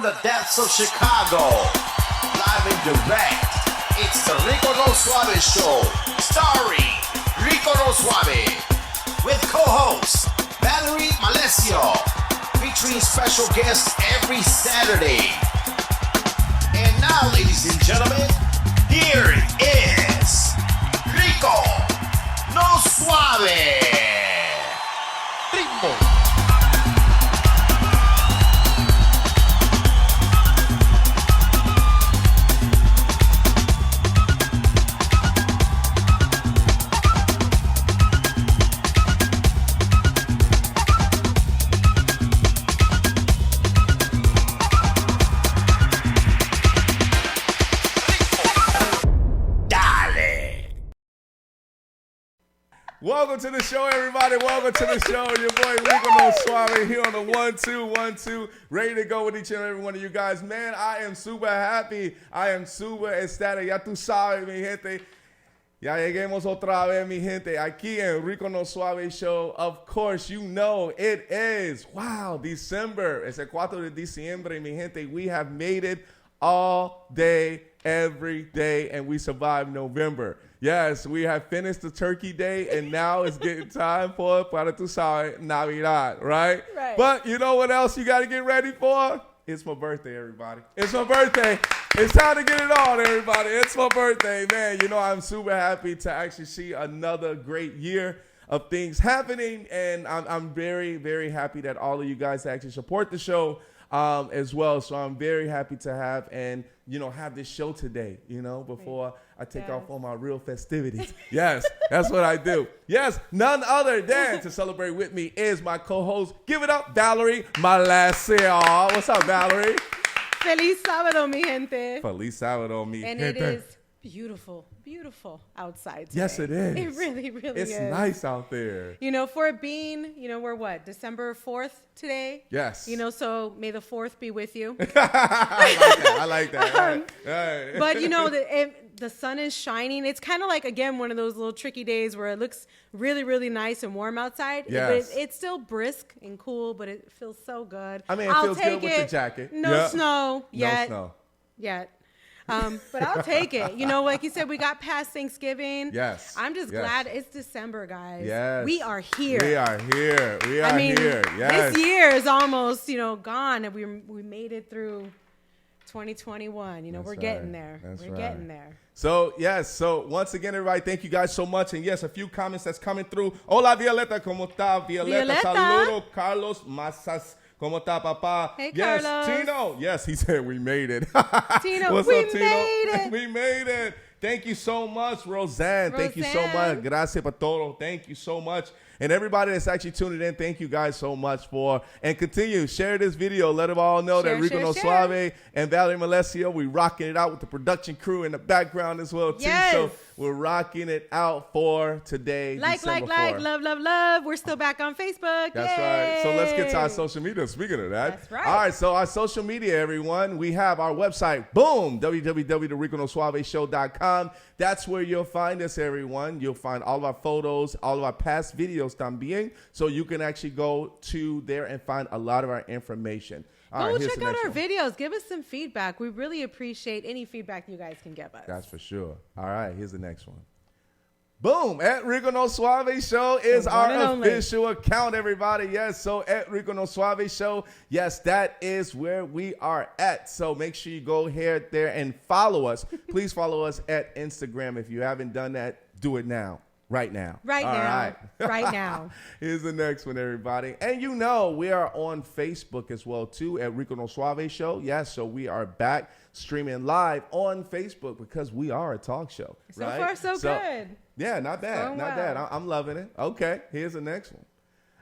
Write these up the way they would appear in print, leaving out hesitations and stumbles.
the depths of Chicago, live and direct, it's the Rico No Suave Show, starring Rico No Suave, with co-host Valerie Malesio, featuring special guests every Saturday. And now, ladies and gentlemen, here is Rico No Suave. Ritmo. Welcome to the show, everybody. Welcome to the show. Your boy Rico No Suave here on the 1-2-1-2, ready to go with each and every one of you guys. Man, I am super happy. I am super ecstatic. Ya tú sabes, mi gente. Ya lleguemos otra vez, mi gente, aquí en Rico No Suave Show. Of course, you know it is, wow, December. Es el 4 de diciembre, mi gente. We have made it all day, every day, and we survived November. Yes, we have finished the turkey day, and now it's getting time for para tu sabes, Navidad, right? Right. But you know what else you got to get ready for? It's my birthday, everybody. It's my birthday. It's time to get it on, everybody. It's my birthday, man. You know, I'm super happy to actually see another great year of things happening, and I'm very, very happy that all of you guys actually support the show as well. So I'm very happy to have have this show today, before I take off on my real festivities. Yes, that's what I do. Yes, none other than to celebrate with me is my co-host. Give it up, Valerie Malesio. What's up, Valerie? Feliz sábado, mi gente. Feliz sábado, mi and gente. And it is beautiful, beautiful outside today. Yes, it is. It really, really is. It's nice out there. For it being, we're what, December 4th today? Yes. So may the 4th be with you. I like that. All right. But, the sun is shining. It's kind of like, again, one of those little tricky days where it looks really, really nice and warm outside. Yes. It's still brisk and cool, but it feels so good. I mean, it feels good with the jacket. No snow yet. No snow. Yet. But I'll take it. Like you said, we got past Thanksgiving. Yes. I'm just glad it's December, guys. Yes. We are here. We are here. Here. Yes. This year is almost, gone, and we made it through 2021. We're getting there. We're getting there. So, yes. So, once again, everybody, thank you guys so much. And, yes, a few comments that's coming through. Hola, Violeta. ¿Cómo está, Violeta? Saludo, Carlos Masas. ¿Cómo está, papá? Hey, yes, Carlos. Tino. Yes, he said we made it. Tino, what's we up, Tino? made it. We made it. Thank you so much, Roseanne. Thank you so much. Gracias por todo. Thank you so much. And everybody that's actually tuning in, thank you guys so much for. And continue, share this video. Let them all know that Rico No Suave and Valerie Malesio, we rocking it out with the production crew in the background as well, too. Yes. So we're rocking it out for today, December 4th. Love. We're still back on Facebook. That's right. So let's get to our social media. Speaking of that. That's right. All right, so our social media, everyone. We have our website, boom, www.riconosuaveshow.com. That's where you'll find us, everyone. You'll find all of our photos, all of our past videos también. So you can actually go to there and find a lot of our information. All right, check out our videos. Give us some feedback. We really appreciate any feedback you guys can give us. That's for sure. All right, here's the next one. Boom. At Rico No Suave Show is our official account, everybody. Yes, so at Rico No Suave Show, yes, that is where we are at. So make sure you go here, there, and follow us. Please follow us at Instagram. If you haven't done that, do it now. Right now. Right All now. Right. Right now. Here's the next one, everybody. And we are on Facebook as well, too, at Rico No Suave Show. Yes, so we are back streaming live on Facebook because we are a talk show. So far, so good. Yeah, not bad. Going not well. bad. I'm loving it. Okay, here's the next one.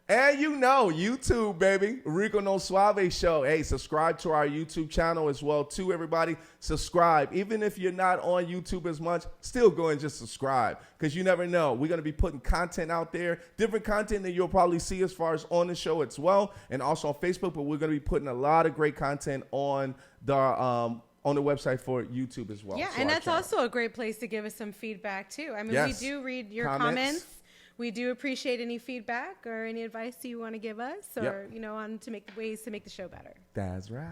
And YouTube, baby, Rico No Suave Show. Hey, subscribe to our YouTube channel as well, too, everybody. Subscribe. Even if you're not on YouTube as much, still go and just subscribe because you never know. We're going to be putting content out there, different content that you'll probably see as far as on the show as well and also on Facebook, but we're going to be putting a lot of great content on the website for YouTube as well. Yeah, so and that's also a great place to give us some feedback, too. I mean, yes. we do read your comments. we do appreciate any feedback or any advice you want to give us, or on to make ways to make the show better. That's right.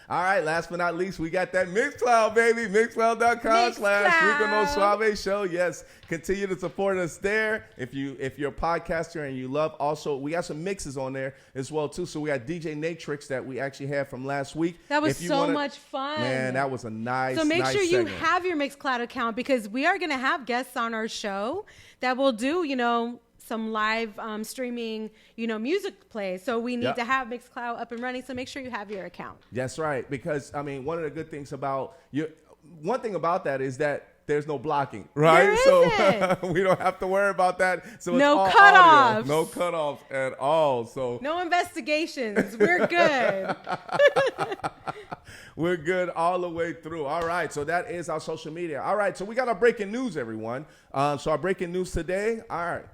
All right, last but not least, we got that Mixcloud, baby. Mixcloud.com/Rico No Suave Show. Yes, continue to support us there. If you're a podcaster and you love, also we got some mixes on there as well too. So we got DJ Natrix that we actually had from last week. That was much fun. Man, that was a nice. So make sure you segment. have your Mixcloud account, because we are going to have guests on our show that will do some live streaming, music plays. So we need to have Mixcloud up and running. So make sure you have your account. That's right. Because, one of the good things about one thing about that is that there's no blocking, right? So we don't have to worry about that. So no it's all cutoffs. Audio. No cutoffs at all. So no investigations. We're good. We're good all the way through. All right. So that is our social media. All right. So we got our breaking news, everyone. So our breaking news today. All right.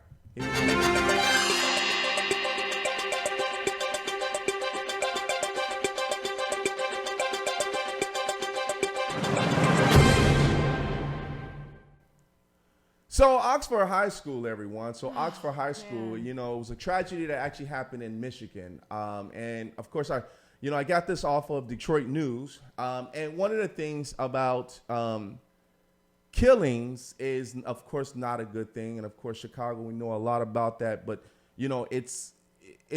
So Oxford High School, everyone. So Oxford High School, it was a tragedy that actually happened in Michigan. And of course, I got this off of Detroit News. And one of the things about killings is, of course, not a good thing. And of course, Chicago, we know a lot about that. But, it's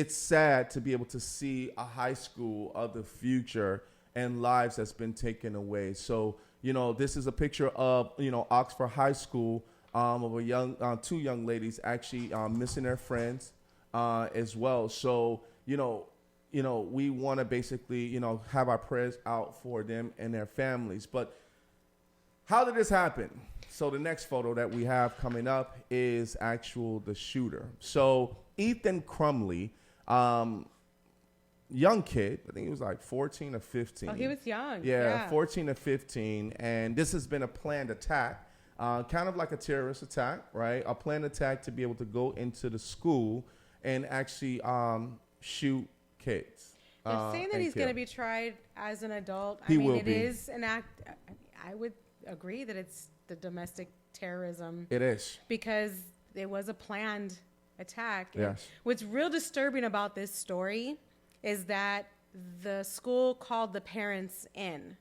sad to be able to see a high school of the future and lives that's been taken away. So, this is a picture of, Oxford High School. Of a two young ladies actually missing their friends as well. So, we want to basically, have our prayers out for them and their families. But how did this happen? So the next photo that we have coming up is the shooter. So Ethan Crumley, young kid, I think he was like 14 or 15. Oh, he was young. Yeah, 14 or 15. And this has been a planned attack. Kind of like a terrorist attack, right? A planned attack to be able to go into the school and actually shoot kids. They're saying that he's going to be tried as an adult. It is an act. I would agree that it's the domestic terrorism. It is. Because it was a planned attack. Yes. What's real disturbing about this story is that the school called the parents in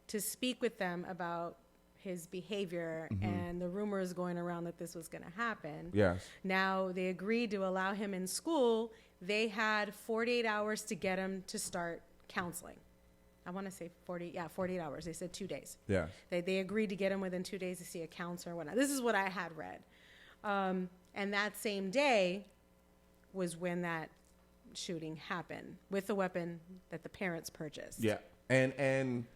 to speak with them about his behavior and the rumors going around that this was going to happen. Yes. Now they agreed to allow him in school. They had 48 hours to get him to start counseling. I want to say 48 hours. They said 2 days. Yes. They agreed to get him within 2 days to see a counselor and whatnot. This is what I had read. And that same day was when that shooting happened with the weapon that the parents purchased. Yeah. And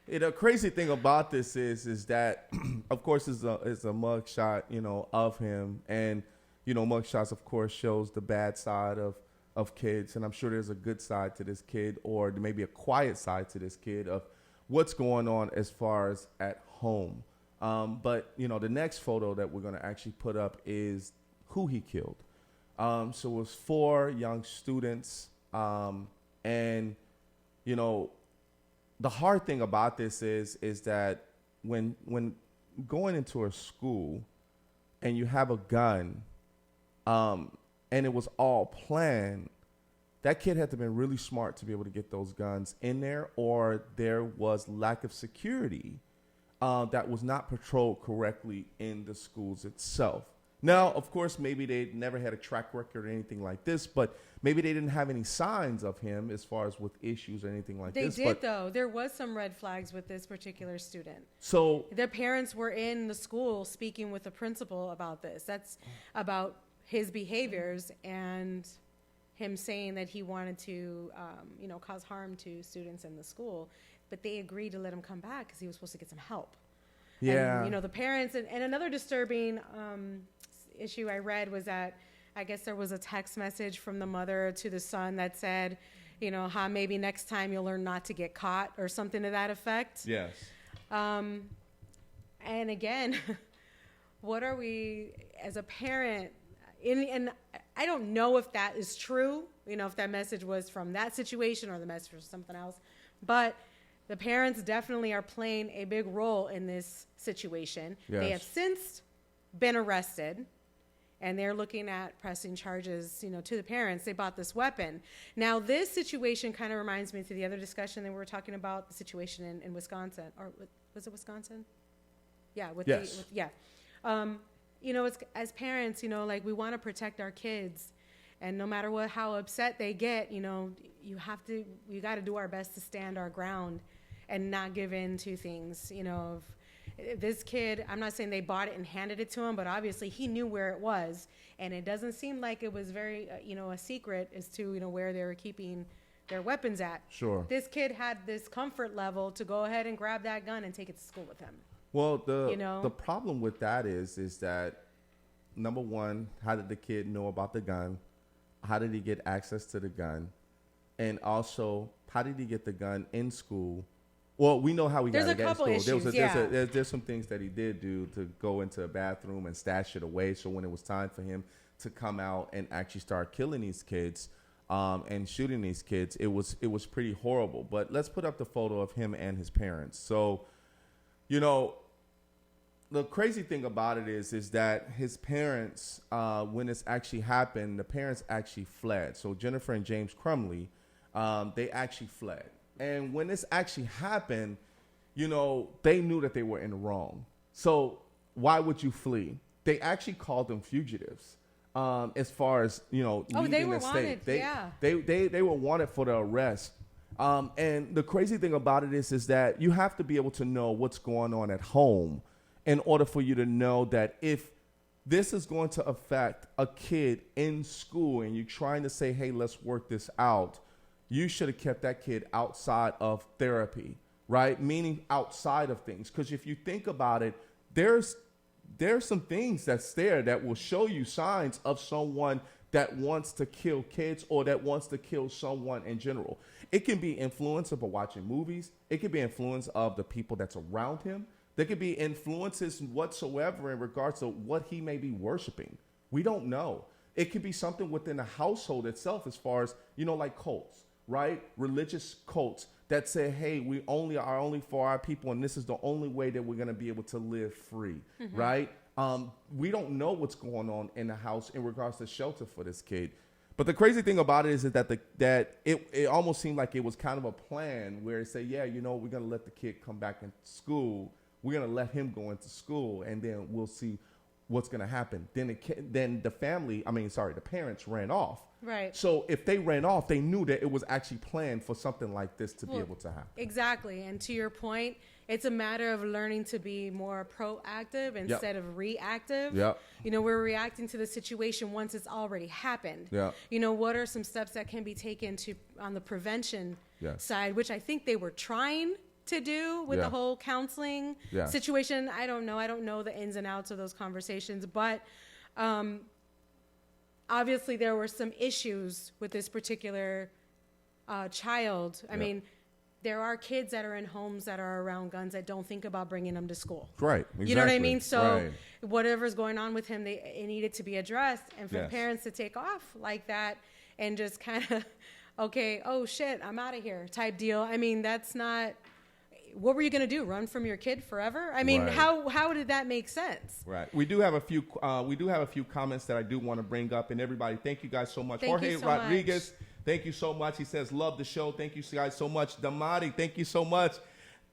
the crazy thing about this is that, of course, it's a mug shot, of him. And, mug shots, of course, shows the bad side of kids. And I'm sure there's a good side to this kid, or maybe a quiet side to this kid of what's going on as far as at home. But, the next photo that we're going to actually put up is who he killed. So it was 4 young students. And, the hard thing about this is that when going into a school and you have a gun, and it was all planned, that kid had to have been really smart to be able to get those guns in there, or there was lack of security that was not patrolled correctly in the schools itself. Now, of course, maybe they never had a track record or anything like this, but maybe they didn't have any signs of him as far as with issues or anything like this. They did, though. There was some red flags with this particular student. So their parents were in the school speaking with the principal about this. That's about his behaviors and him saying that he wanted to, cause harm to students in the school. But they agreed to let him come back because he was supposed to get some help. Yeah. And, the parents, and another disturbing issue I read was that I guess there was a text message from the mother to the son that said, maybe next time you'll learn not to get caught, or something to that effect. Yes. And again, what are we as a parent? And I don't know if that is true, if that message was from that situation or the message was something else, but the parents definitely are playing a big role in this situation. Yes. They have since been arrested, and they're looking at pressing charges, to the parents. They bought this weapon. Now, this situation kind of reminds me to the other discussion that we were talking about, the situation in Wisconsin, or was it Wisconsin? Yeah. Yes. It's, as parents, like we want to protect our kids, and no matter how upset they get, we got to do our best to stand our ground and not give in to things, This kid, I'm not saying they bought it and handed it to him, but obviously he knew where it was, and it doesn't seem like it was very, a secret as to, where they were keeping their weapons at. Sure. This kid had this comfort level to go ahead and grab that gun and take it to school with him. Well, the problem with that is that, number one, how did the kid know about the gun? How did he get access to the gun? And also, how did he get the gun in school? Well, we know how he got it in school. There's some things that he did do to go into a bathroom and stash it away. So when it was time for him to come out and actually start killing these kids and shooting these kids, it was pretty horrible. But let's put up the photo of him and his parents. So, the crazy thing about it is that his parents, when this actually happened, the parents actually fled. So Jennifer and James Crumley, they actually fled. And when this actually happened, they knew that they were in the wrong. So why would you flee? They actually called them fugitives. As far as, leaving they were the wanted. state. Yeah. They were wanted for the arrest. And the crazy thing about it is that you have to be able to know what's going on at home in order for you to know that if this is going to affect a kid in school and you're trying to say, hey, let's work this out, you should have kept that kid outside of therapy, right? Meaning outside of things. Because if you think about it, there's some things that's there that will show you signs of someone that wants to kill kids or that wants to kill someone in general. It can be influence of watching movies. It could be influence of the people that's around him. There could be influences whatsoever in regards to what he may be worshiping. We don't know. It could be something within the household itself as far as, like cults, right? Religious cults that say, hey, we are only for our people, and this is the only way that we're going to be able to live free, right? We don't know what's going on in the house in regards to shelter for this kid. But the crazy thing about it is that it almost seemed like it was kind of a plan where it said, yeah, we're going to let the kid come back into school. We're going to let him go into school, and then we'll see what's going to happen. Then the parents ran off. Right. So if they ran off, they knew that it was actually planned for something like this to be able to happen. Exactly. And to your point, it's a matter of learning to be more proactive instead of reactive. Yeah. We're reacting to the situation once it's already happened. Yeah. What are some steps that can be taken on the prevention side, which I think they were trying to do with the whole counseling situation. I don't know the ins and outs of those conversations, but obviously there were some issues with this particular child. I mean, there are kids that are in homes that are around guns that don't think about bringing them to school. Right. Exactly. You know what I mean? So whatever's going on with him, it needed to be addressed. And for parents to take off like that and just kind of, okay, oh shit, I'm out of here type deal. I mean, that's not... What were you going to do? Run from your kid forever? I mean, how did that make sense? Right. We do have a few comments that I do want to bring up, and everybody, thank you guys so much. Jorge Rodriguez, thank you so much. He says, love the show. Thank you guys so much. Damari, thank you so much.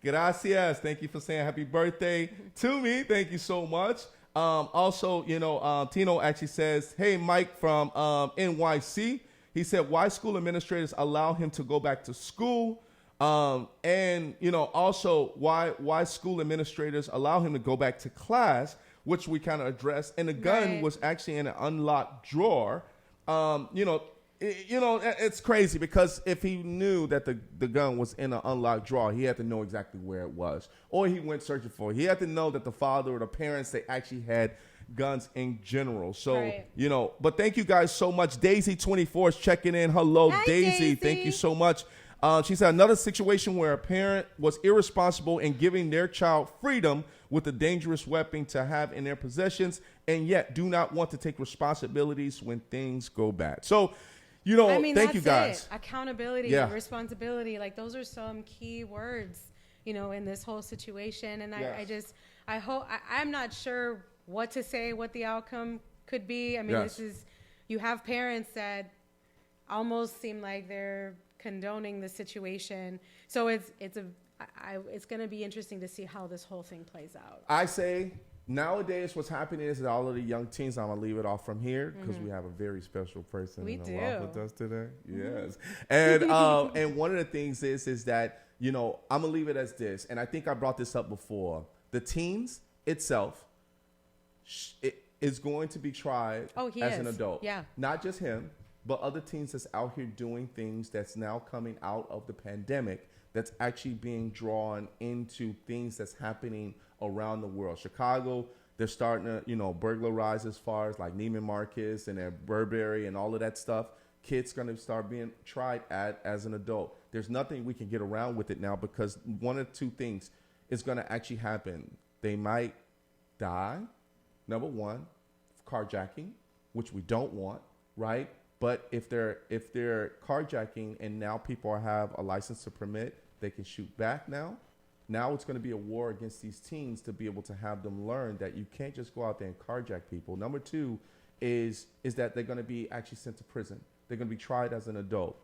Gracias. Thank you for saying happy birthday to me. Thank you so much. Also, Tino actually says, hey, Mike from NYC. He said, why school administrators allow him to go back to school? And also why school administrators allow him to go back to class, which we kind of addressed. And the gun was actually in an unlocked drawer. It's crazy because if he knew that the gun was in an unlocked drawer, he had to know exactly where it was, or he went searching for it. He had to know that the father or the parents, they actually had guns in general. So, but thank you guys so much. Daisy24 is checking in. Hello, Hi, Daisy. Thank you so much. She said another situation where a parent was irresponsible in giving their child freedom with a dangerous weapon to have in their possessions, and yet do not want to take responsibilities when things go bad. So, thank you guys. Accountability, responsibility, like those are some key words, in this whole situation. And I hope, I'm not sure what to say, what the outcome could be. I mean, Yes. you have parents that almost seem like they're condoning the situation. So it's going to be interesting to see how this whole thing plays out. I say nowadays what's happening is that all of the young teens, I'm going to leave it off from here because we have a very special person We in the do. world with us today. Yes. And one of the things is that, I'm going to leave it as this. And I think I brought this up before. The teens itself is going to be tried as an adult. Yeah. Not just him, but other teens that's out here doing things that's now coming out of the pandemic that's actually being drawn into things that's happening around the world. Chicago, they're starting to, burglarize as far as like Neiman Marcus and Burberry and all of that stuff. Kids going to start being tried as an adult. There's nothing we can get around with it now because one of two things is going to actually happen. They might die, number one, carjacking, which we don't want, right? But if they're carjacking and now people have a license to permit, they can shoot back now. Now it's going to be a war against these teens to be able to have them learn that you can't just go out there and carjack people. Number two is that they're going to be actually sent to prison. They're going to be tried as an adult.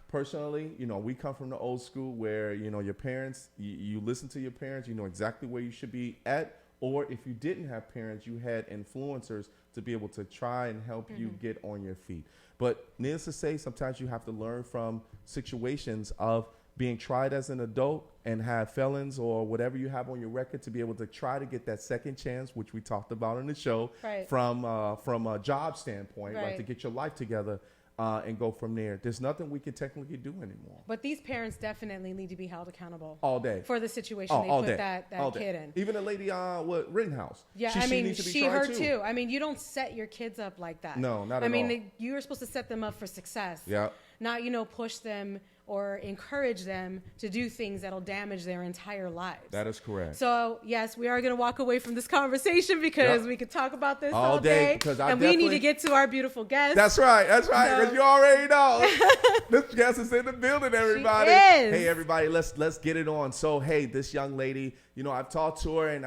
Personally, we come from the old school where, your parents, you listen to your parents, you know exactly where you should be at. Or if you didn't have parents, you had influencers to be able to try and help you get on your feet. But needless to say, sometimes you have to learn from situations of being tried as an adult and have felons or whatever you have on your record to be able to try to get that second chance, which we talked about in the show, Right. from a job standpoint, right, Right. to get your life together. And go from there. There's nothing we can technically do anymore. But these parents definitely need to be held accountable All day. for the situation they all put day. that All day. kid in. Even the lady Rittenhouse. Yeah, she needs to be tried her too. I mean, you don't set your kids up like that. No, not at I mean, all. you are supposed to set them up for success. Yeah. Not, push them or encourage them to do things that'll damage their entire lives. That is correct. So, yes, we are going to walk away from this conversation because Yep. we could talk about this All all day, day. because and we need to get to our beautiful guest. That's right. Because So- you already know. This guest is in the building, everybody. is. Hey, everybody, let's get it on. So, hey, this young lady, I've talked to her, and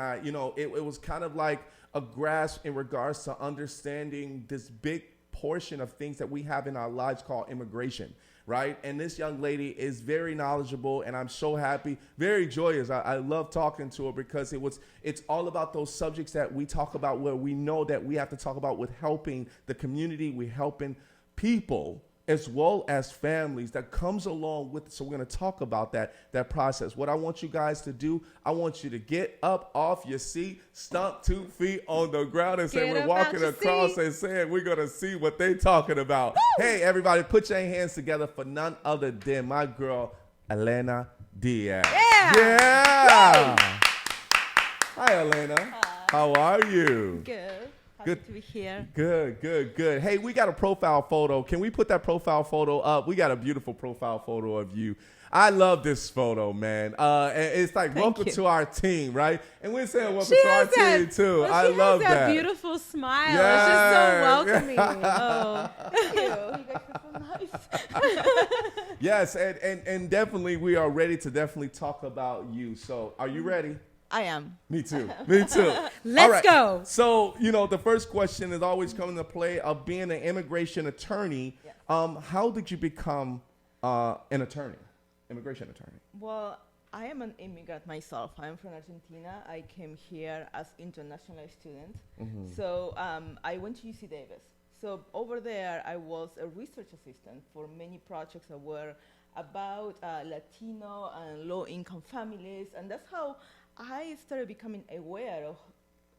it was kind of like a grasp in regards to understanding this big portion of things that we have in our lives called immigration. Right. And this young lady is very knowledgeable, and I'm so happy, very joyous. I love talking to her because it's all about those subjects that we talk about where we know that we have to talk about with helping the community, we're helping people as well as families that comes along with it. So we're going to talk about that process. What I want you guys to do, I want you to get up off your seat, stomp 2 feet on the ground and say, Get we're up walking out your across seat. and saying, we're going to see what they talking about. Woo! Hey, everybody, put your hands together for none other than my girl, Elena Diaz. Yeah. Hi, Elena. Hi. How are you? Good. Happy Good. to be here. Good. Hey, we got a profile photo. Can we put that profile photo up? We got a beautiful profile photo of you. I love this photo, man. And it's like, welcome you. to our team, right? And we're saying welcome She to our has that, team, too. well, I she love has that that. beautiful smile. Yes. It's just so welcoming. Oh. Thank you. You guys are so nice. Yes, and definitely we are ready to definitely talk about you. So are you ready? I am. Me too. Me too. Let's All right. go. So, the first question is always coming into play of being an immigration attorney. Yes. How did you become an attorney, immigration attorney? Well, I am an immigrant myself. I'm from Argentina. I came here as international student. So I went to UC Davis. So over there, I was a research assistant for many projects that were about Latino and low-income families. And that's how I started becoming aware of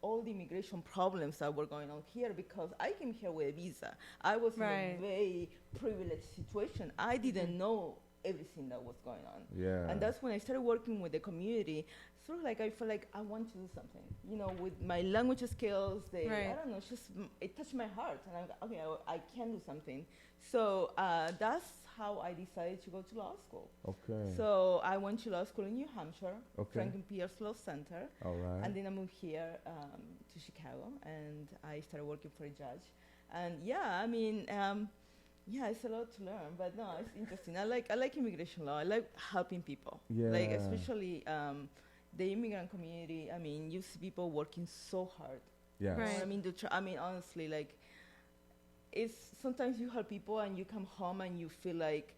all the immigration problems that were going on here because I came here with a visa. I was Right. in a very privileged situation. I didn't know everything that was going on. Yeah. And that's when I started working with the community. Sort of like I felt like I want to do something, with my language skills. Right. I don't know, it touched my heart, and I'm okay. I can do something. So that's how I decided to go to law school. Okay. So I went to law school in New Hampshire, Okay. Franklin Pierce Law Center, All right. and then I moved here to Chicago, and I started working for a judge. And it's a lot to learn, but no, it's interesting. I like immigration law. I like helping people. Like Yeah. especially the immigrant community. I mean, you see people working so hard Yes. Right. I mean, honestly, like, it's sometimes you help people and you come home and you feel like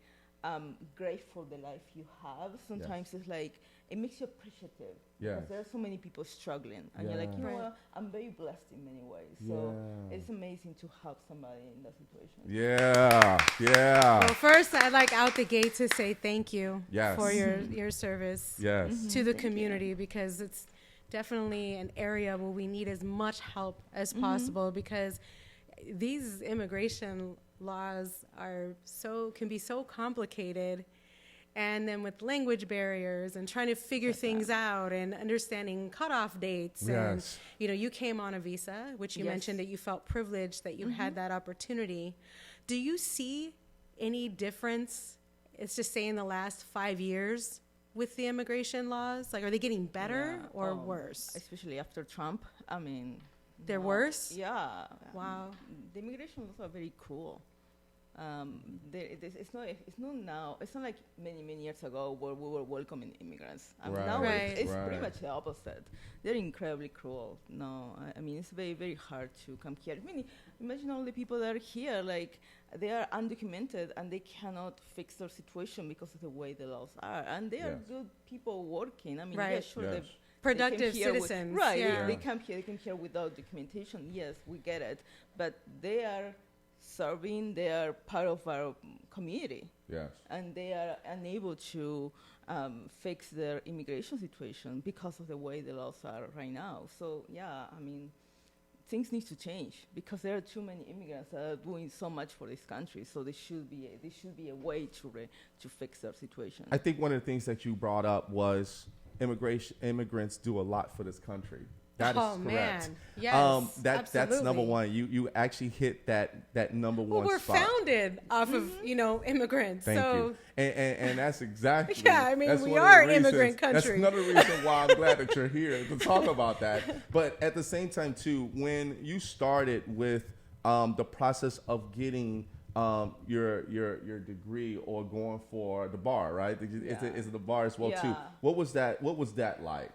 grateful the life you have. Sometimes it's like it makes you appreciative. Yes. Because there are so many people struggling, and you're like, you know what? I'm very blessed in many ways. So it's amazing to help somebody in that situation. Yeah. Well, first, I'd like out the gate to say thank you for Yes. your service Yes. to the community, because it's definitely an area where we need as much help as possible, because these immigration laws can be so complicated. And then with language barriers and trying to figure things out and understanding cutoff dates. And, you came on a visa, which you mentioned that you felt privileged that you had that opportunity. Do you see any difference, it's just say in the last 5 years, with the immigration laws? Like, are they getting better or worse? Especially after Trump. I mean, they're worse? Yeah. Wow. The immigration laws are very cruel. It's not now. It's not like many years ago where we were welcoming immigrants. Now it's pretty much the opposite. They're incredibly cruel. No, I mean, it's very, very hard to come here. I mean, imagine all the people that are here, like, they are undocumented and they cannot fix their situation because of the way the laws are. And they are good people working. I mean, yeah, sure, productive they came here citizens. They come here without documentation. Yes, we get it. But they are serving, they are part of our community. Yes. And they are unable to fix their immigration situation because of the way the laws are right now. So, yeah, I mean, things need to change because there are too many immigrants that are doing so much for this country. So there should be a way to fix their situation. I think one of the things that you brought up was immigrants do a lot for this country. That is correct. Man. Yes, that's number one. You actually hit that number one we're spot. founded off of immigrants. Thank you. And that's exactly. Yeah, I mean, we are an immigrant country. That's another reason why I'm glad that you're here to talk about that. But at the same time, too, when you started with the process of getting your degree or going for the bar, right? Is it the bar as well too? What was that like?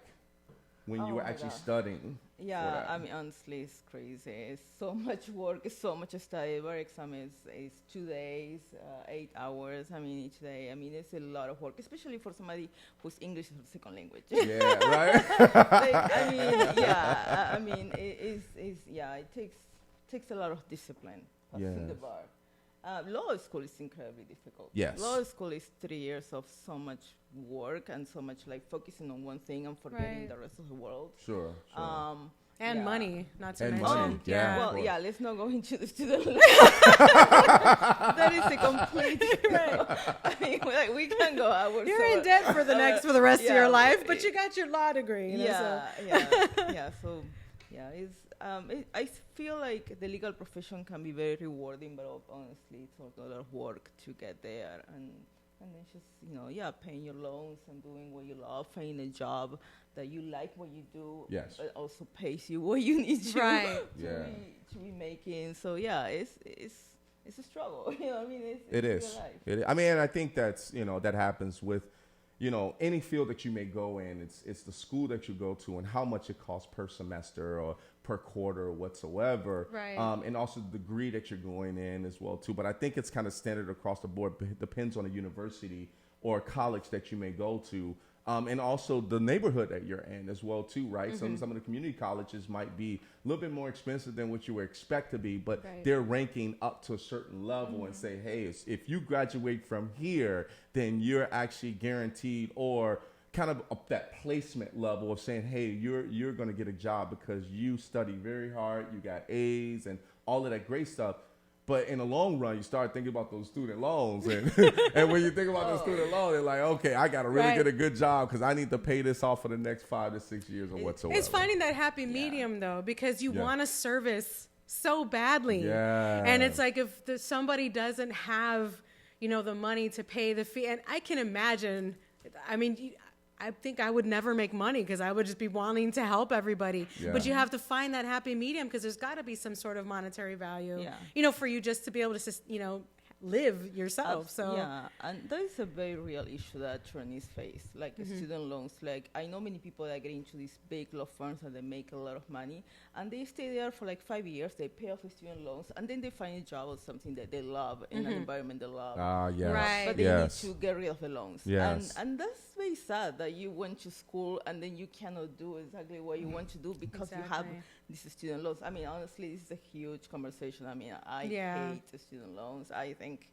When you were actually studying? Yeah, I mean, honestly, it's crazy. It's so much work, it's so much study. Our exam is 2 days, 8 hours, I mean, each day. I mean, it's a lot of work, especially for somebody whose English is a second language. Yeah, right? It takes a lot of discipline passing the bar. Law school is incredibly difficult. Yes. Law school is 3 years of so much work and so much like focusing on one thing and forgetting the rest of the world. Sure. And money, not to mention. Money. Let's not go into the student loan. That is a complete I mean, we can go hours. You're in debt for the rest of your life, but you got your law degree. I feel like the legal profession can be very rewarding, but honestly, it's a lot of work to get there, and then just paying your loans and doing what you love, finding a job that you like what you do, but also pays you what you need to be making. So it's a struggle. I mean, it is. It is. I mean, I think that's that happens with any field that you may go in. It's the school that you go to and how much it costs per semester or per quarter or whatsoever. Right. And also the degree that you're going in as well too. But I think it's kind of standard across the board. It depends on the university or college that you may go to. And also the neighborhood that you're in as well too, right? Mm-hmm. Some of the community colleges might be a little bit more expensive than what you would expect to be, but they're ranking up to a certain level and say, hey, if you graduate from here, then you're actually guaranteed or kind of up that placement level of saying, hey, you're going to get a job because you study very hard, you got A's and all of that great stuff. But in the long run, you start thinking about those student loans. And, and when you think about those student loans, they're like, okay, I got to really get a good job because I need to pay this off for the next 5 to 6 years or whatsoever. It's finding that happy medium, though, because you want a service so badly. Yeah. And it's like if somebody doesn't have, the money to pay the fee. And I can imagine, I mean, I think I would never make money because I would just be wanting to help everybody. Yeah. But you have to find that happy medium because there's got to be some sort of monetary value, for you just to be able to, live yourself. So yeah, and that is a very real issue that trainees face, like student loans. Like I know many people that get into these big law firms and they make a lot of money, and they stay there for like 5 years. They pay off the student loans, and then they find a job or something that they love in an environment they love. Yes. Right. But they Yes. need to get rid of the loans. Yes. And that's very sad that you went to school and then you cannot do exactly what you want to do because you have Exactly. these student loans. I mean, honestly, this is a huge conversation. I mean, I Yeah. hate the student loans. I think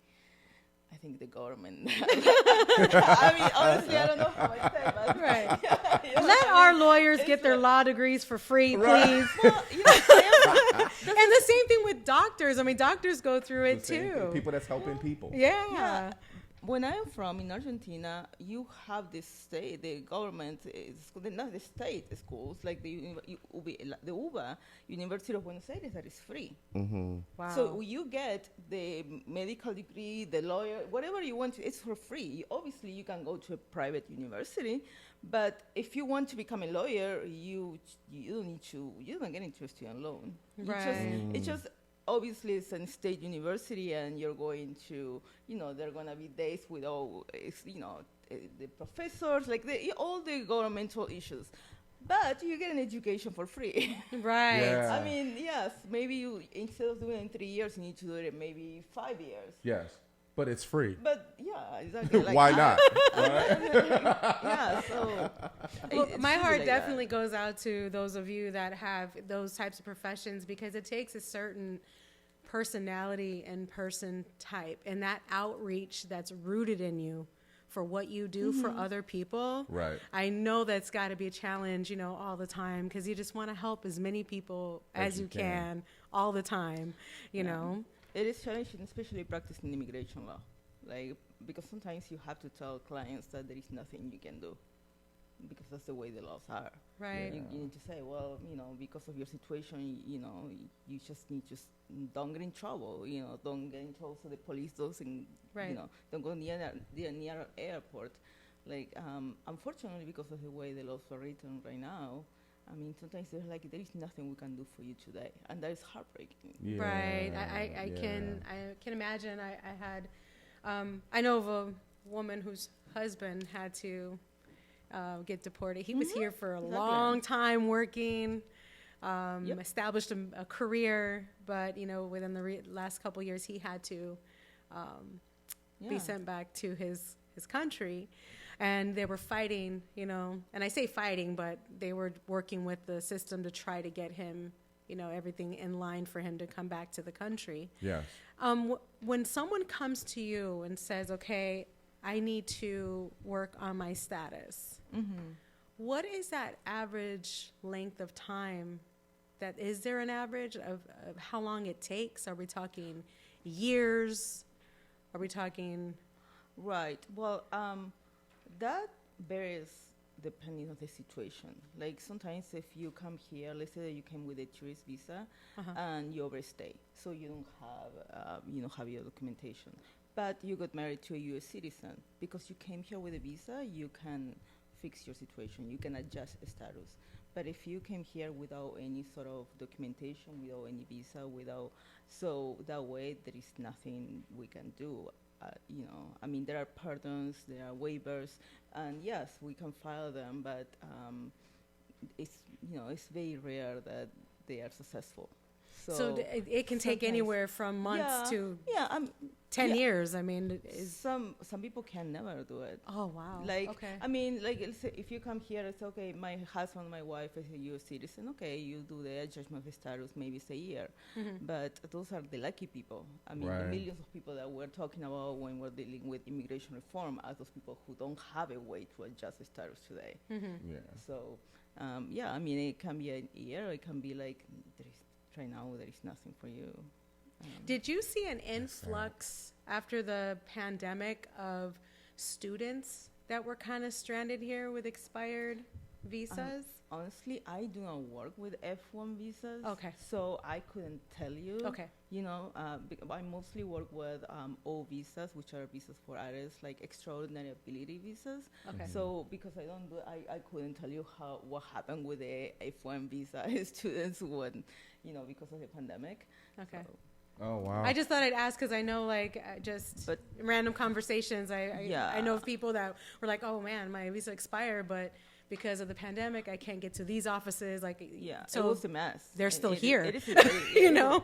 the government. I mean, honestly, I don't know how I say, but Right. you know Let what I our mean? lawyers It's get their like- law degrees for free, Right. please. Well, you know, And the same thing with doctors. I mean, doctors go through it The same thing. too. People that's helping people. Yeah. when I'm from in Argentina, you have this state, the government, not the state schools, like the UBA, University of Buenos Aires, that is free. Wow. So you get the medical degree, the lawyer, whatever you want, it's for free. Obviously, you can go to a private university, but if you want to become a lawyer, you don't get into a student loan. It's just obviously it's a state university, and you're going to, there are going to be days with all, the professors, like all the governmental issues. But you get an education for free. Right. Yeah. I mean, yes, maybe you, instead of doing it in 3 years, you need to do it in maybe 5 years. Yes. But it's free. But yeah, exactly. Like, Why not? Yeah, so Well, it's my really heart like definitely goes out to those of you that have those types of professions, because it takes a certain personality and person type and that outreach that's rooted in you for what you do for other people. Right. I know that's got to be a challenge, all the time, because you just want to help as many people as you can all the time, you know. It is challenging, especially practicing immigration law, like because sometimes you have to tell clients that there is nothing you can do, because that's the way the laws are. Right. You need to say, well, because of your situation, you just need to don't get in trouble. Don't get in trouble so the police doesn't, Right. don't go near the airport. Like, unfortunately, because of the way the laws are written right now, I mean, sometimes they're like, there is nothing we can do for you today, and that is heartbreaking. Yeah. Right. I can imagine. I had, I know of a woman whose husband had to get deported. He was here for a long time working, established a career, but within the last couple years, he had to be sent back to his country. And they were fighting, and I say fighting, but they were working with the system to try to get him, everything in line for him to come back to the country. Yes. When someone comes to you and says, okay, I need to work on my status, what is that average length of time? Is there an average of how long it takes? Are we talking years? Are we talking? Right. Well, that varies depending on the situation. Like sometimes if you come here, let's say that you came with a tourist visa and you overstay, so you don't have your documentation, but you got married to a U.S. citizen. Because you came here with a visa, you can fix your situation. You can adjust status. But if you came here without any sort of documentation, without any visa, so that way there is nothing we can do. I mean, there are pardons, there are waivers, and yes, we can file them, but it's very rare that they are successful. So it can take anywhere from months to 10 years. I mean, some people can never do it. Oh, wow. Okay. I mean, like, let's say if you come here, it's okay, my husband, my wife is a U.S. citizen, okay, you do the adjustment of status, maybe it's a year. But those are the lucky people. I mean, the millions of people that we're talking about when we're dealing with immigration reform are those people who don't have a way to adjust the status today. Yeah. So, I mean, it can be a year, it can be like, right now there is nothing for you. Did you see an influx after the pandemic of students that were kind of stranded here with expired visas? Honestly, I do not work with F1 visas. Okay. So I couldn't tell you. Okay. I mostly work with O visas, which are visas for artists, like extraordinary ability visas. Okay. So because I couldn't tell you what happened with the F1 visa students when, because of the pandemic. Okay. Oh, wow. I just thought I'd ask because I know, like, But- random conversations. I Yeah. know of people that were like, "Oh man, my visa expired, but because of the pandemic, I can't get to these offices." Like, Yeah, so it was a mess. they're still here. It is, You know?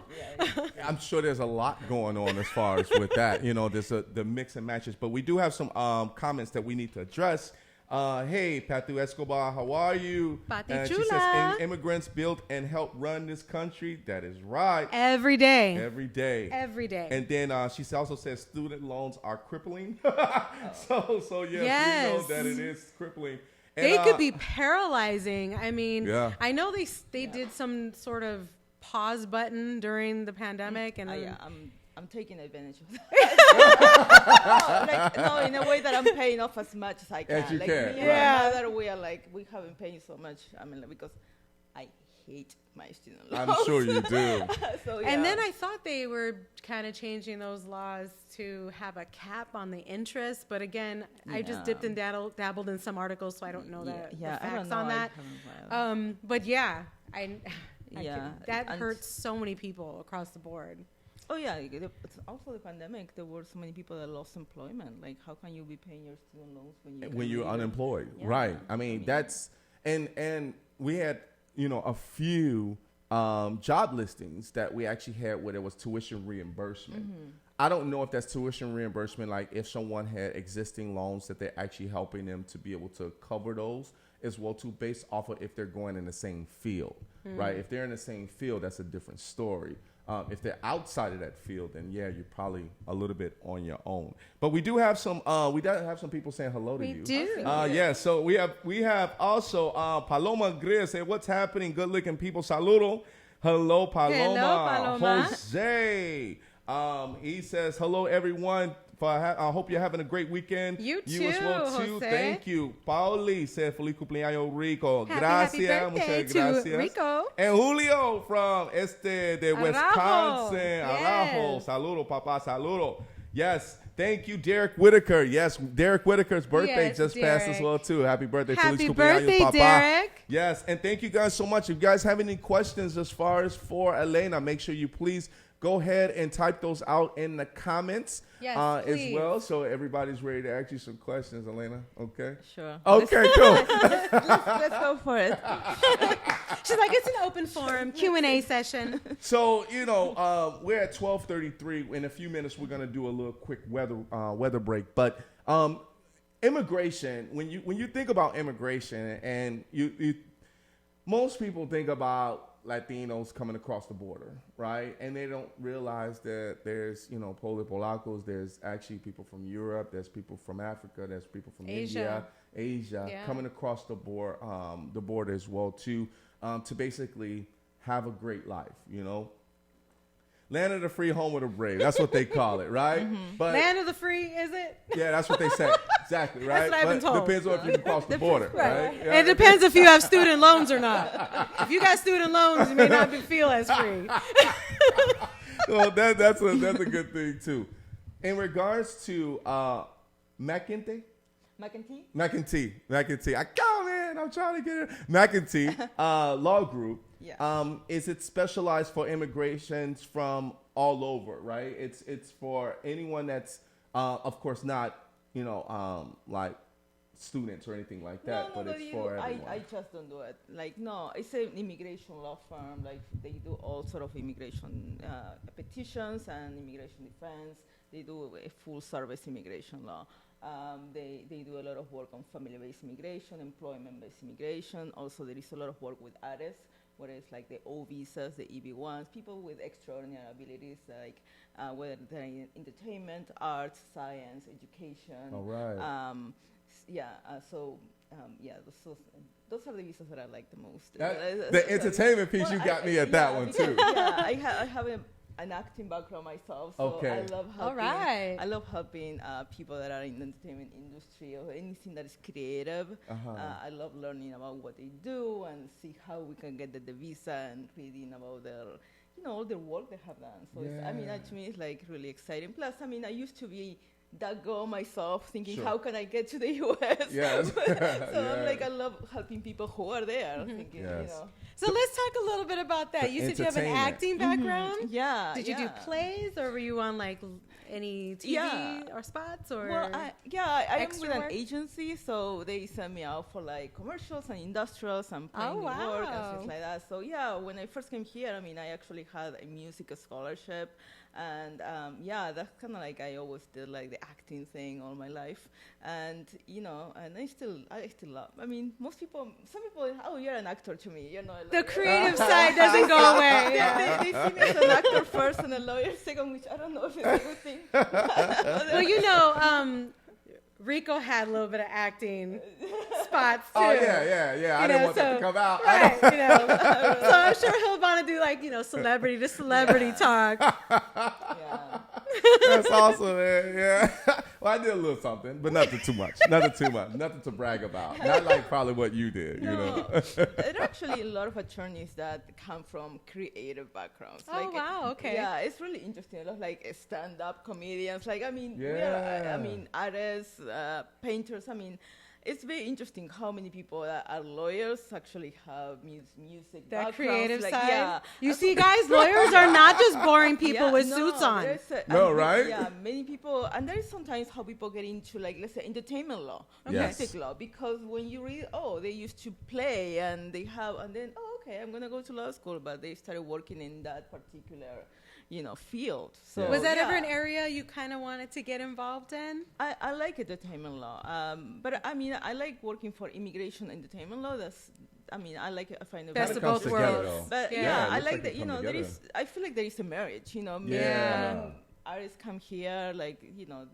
I'm sure there's a lot going on as far as with that. You know, there's the mix and matches. But we do have some comments that we need to address. Hey, Patu Escobar, how are you? Pati She chula. says, immigrants built and help run this country. That is right. Every day. Every day. Every day. And then she also says student loans are crippling. So yes, Yes. we know that it is crippling. And, They could be paralyzing. I mean, Yeah. I know they did some sort of pause button during the pandemic, and Yeah, I'm taking advantage of that. No, in a way that I'm paying off as much as I can. As you like, can, Me right. and my mother, we are like, we haven't paid so much. I mean, like, because I hate my student loans. I'm sure you do. So, And yeah. then I thought they were kind of changing those laws to have a cap on the interest, but again, I just dipped and dabbled in some articles, so I don't know the I facts don't know. on I that. haven't read. But yeah, I Yeah, that and- hurts so many people across the board. Oh yeah, it's also the pandemic. There were so many people that lost employment. Like, how can you be paying your student loans When you're unemployed, Yeah. right? I mean, that's and we had a few job listings that we actually had where there was tuition reimbursement. I don't know if that's tuition reimbursement, like if someone had existing loans that they're actually helping them to be able to cover those as well too, based off of if they're going in the same field, right? If they're in the same field, that's a different story. If they're outside of that field, then yeah, you're probably a little bit on your own. But we do have some people saying hello to We you. do. Yeah, so we have also Paloma Greer say, "What's happening, good looking people? Saludo." Hello, Paloma. Hello, Paloma. Jose. He says, "Hello, everyone. I hope you're having a great weekend. You as well too, too. Jose. Thank you." Pauli said, "Feliz cumpleaños, Rico." Happy Gracias, birthday muchas to gracias. Rico. And Julio from de Arajo. Wisconsin. Yes. Arajo. Saludo, papa. Saludo. Yes. Thank you, Derek Whitaker. Yes, Derek Whitaker's birthday Yes, just passed as Derek. well, too. Happy birthday. Happy Feliz cumpleaños, birthday, papa. Derek. Yes, and thank you guys so much. If you guys have any questions as far as for Elena, make sure you please go ahead and type those out in the comments Yes, as please. well. So everybody's ready to ask you some questions, Elena. Okay? Sure. Okay, cool. Let's go for it. She's like, it's an open forum, Q&A session. So, we're at 12:33. In a few minutes, we're going to do a little quick weather break. But immigration, when you think about immigration, and you most people think about Latinos coming across the border, right? And they don't realize that there's, Polacos, there's actually people from Europe, there's people from Africa, there's people from Asia Yeah. coming across the border as well too, to basically have a great life, Land of the free, home of the brave. That's what they call it, right? But Land of the free, is it? yeah, that's what they say. Exactly, right? what I've been But told. depends on if you can cross the border, right? It depends if you have student loans or not. If you got student loans, you may not feel as free. Well, that's a good thing too. In regards to McEntee, I got man. I'm trying to get it. McEntee Law Group. Yeah. Is it specialized for immigrations from all over, right? It's for anyone that's of course not like students or anything like that, but it's for everyone. I just don't do it. Like, no, it's an immigration law firm. Like, they do all sort of immigration petitions and immigration defense. They do a full service immigration law. They do a lot of work on family-based immigration, employment-based immigration. Also, there is a lot of work with ARES, where it's like the O visas, the EB1s, people with extraordinary abilities, like whether they're in entertainment, arts, science, education. All right. Those are the visas that I like the most. The entertainment piece, you got me at that one too. Yeah, I have an acting background myself, so Okay. I love helping. All right. I love helping people that are in the entertainment industry or anything that is creative. I love learning about what they do and see how we can get the visa and reading about their, all the work they have done. So to me, it's like really exciting. Plus, I used to be that goal myself, thinking, Sure. how can I get to the U.S.? Yes. So Yeah. I'm like, I love helping people who are there, thinking, Yes. you know. So let's talk a little bit about that. You said you have an Entertainment. acting background. Yeah. Did you do plays, or were you on like any TV Yeah. or spots, or? Well, I am extra with an work? agency, so they send me out for like commercials and industrials and playing work and wow. things like that. So yeah, when I first came here, I mean, I actually had a music scholarship, and that's kind of like I always did like the acting thing all my life, and you know, and I still love. I mean, some people, oh, you're an actor to me, you know. The like, creative side doesn't go away. they see me as an actor first and a lawyer second, which I don't know if it's a good thing. Well, you know, Rico had a little bit of acting spots too. Oh yeah. I didn't want that to come out. Right, you know. So I'm sure he'll want to do like, you know, celebrity to celebrity talk. Yeah. That's awesome, man. Yeah. Well, I did a little something, but nothing too much. Nothing to brag about. Not like probably what you did, you know. There are actually a lot of attorneys that come from creative backgrounds. Oh, wow, okay. Yeah, it's really interesting. A lot of like stand-up comedians. Like, I mean, Yeah. artists, painters. I mean, it's very interesting how many people that are lawyers actually have music That backgrounds. creative like, side. Yeah. You see, guys, lawyers are not just boring people with suits on. No, right? Yeah, many people, and there is sometimes how people get into, like, let's say, entertainment law, Yes. music law, because when you read, they used to play, and then, okay, I'm going to go to law school, but they started working in that particular, field. So Yeah. Was that ever an area you kind of wanted to get involved in? I like entertainment law, but I mean, I like working for immigration entertainment law. I find it Best very of both together, worlds. though. But Yeah. yeah, it I looks like like that. they come together. I feel like there is a marriage. Yeah. Artists come here, like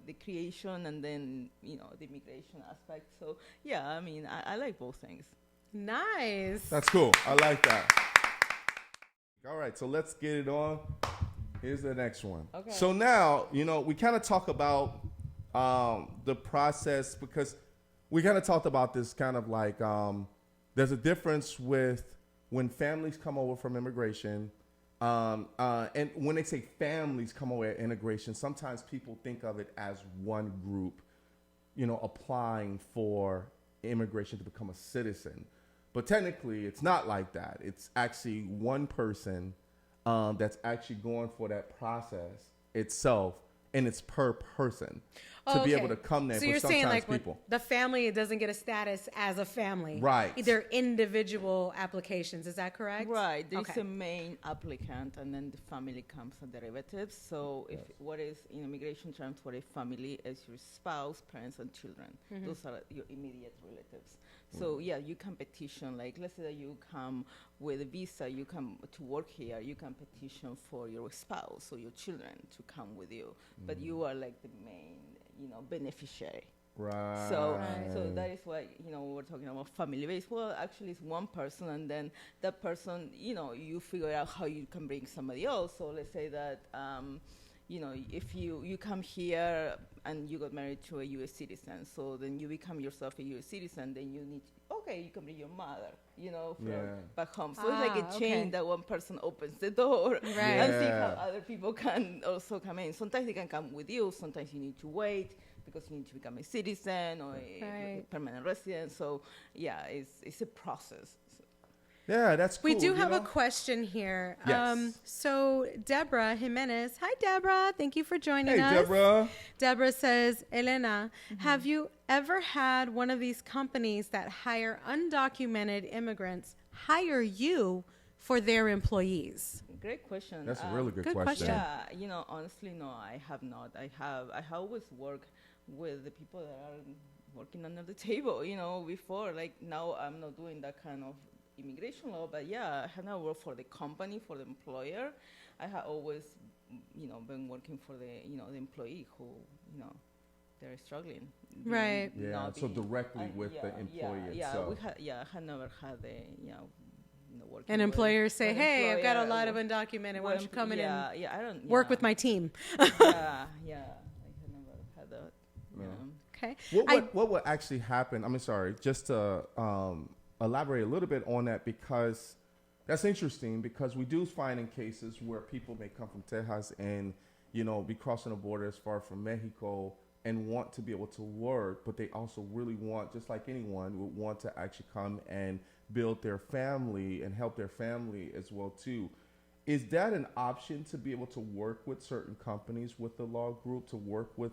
the creation and then the immigration aspect. So yeah, I mean, I like both things. Nice. That's cool. I like that. All right, so let's get it on. Here's the next one. Okay. So now, we kind of talk about the process, because we kind of talked about this kind of like there's a difference with when families come over from immigration. And when they say families come over at integration, sometimes people think of it as one group, applying for immigration to become a citizen. But technically, it's not like that. It's actually one person that's actually going for that process itself, and it's per person to be able to come there. So but you're saying sometimes like when people, the family doesn't get a status as a family. Right. They're individual applications. Is that correct? Right. There's Okay. a main applicant, and then the family comes as derivatives. So if what is in immigration terms for a family is your spouse, parents, and children. Those are your immediate relatives. So yeah, you can petition. Like, let's say that you come with a visa, you come to work here, you can petition for your spouse or your children to come with you. But you are like the main, beneficiary. right. So that is why, we're talking about family based. Well, actually, it's one person, and then that person, you figure out how you can bring somebody else. So let's say that, if you come here and you got married to a U.S. citizen, so then you become yourself a U.S. citizen, then you can bring your mother, from back home. So it's like a chain that one person opens the door and see how other people can also come in. Sometimes they can come with you. Sometimes you need to wait, because you need to become a citizen or a permanent resident. So, yeah, it's a process. Yeah, that's cool. We do have a question here. Yes. So Deborah Jimenez. Hi, Deborah. Thank you for joining Hey, us. Deborah. Deborah says, Elena, have you ever had one of these companies that hire undocumented immigrants hire you for their employees? Great question. That's a really good Good question. question. Yeah, honestly, no, I have not. I always worked with the people that are working under the table, before. Like, now I'm not doing that kind of immigration law, but yeah, I have now worked for the company, for the employer. I have always, been working for the, the employee who, they're struggling. Right. Yeah, so directly with the employee itself. I had never had a, working An with employer say, an hey, I've got a employer lot of undocumented. Why don't you come in and I don't work with my team? I had never had that. No. Okay. What would actually happen? Just to elaborate a little bit on that, because that's interesting, because we do find in cases where people may come from Texas and, be crossing the border as far from Mexico and want to be able to work, but they also really want, just like anyone, would want to actually come and build their family and help their family as well too. Is that an option to be able to work with certain companies with the law group, to work with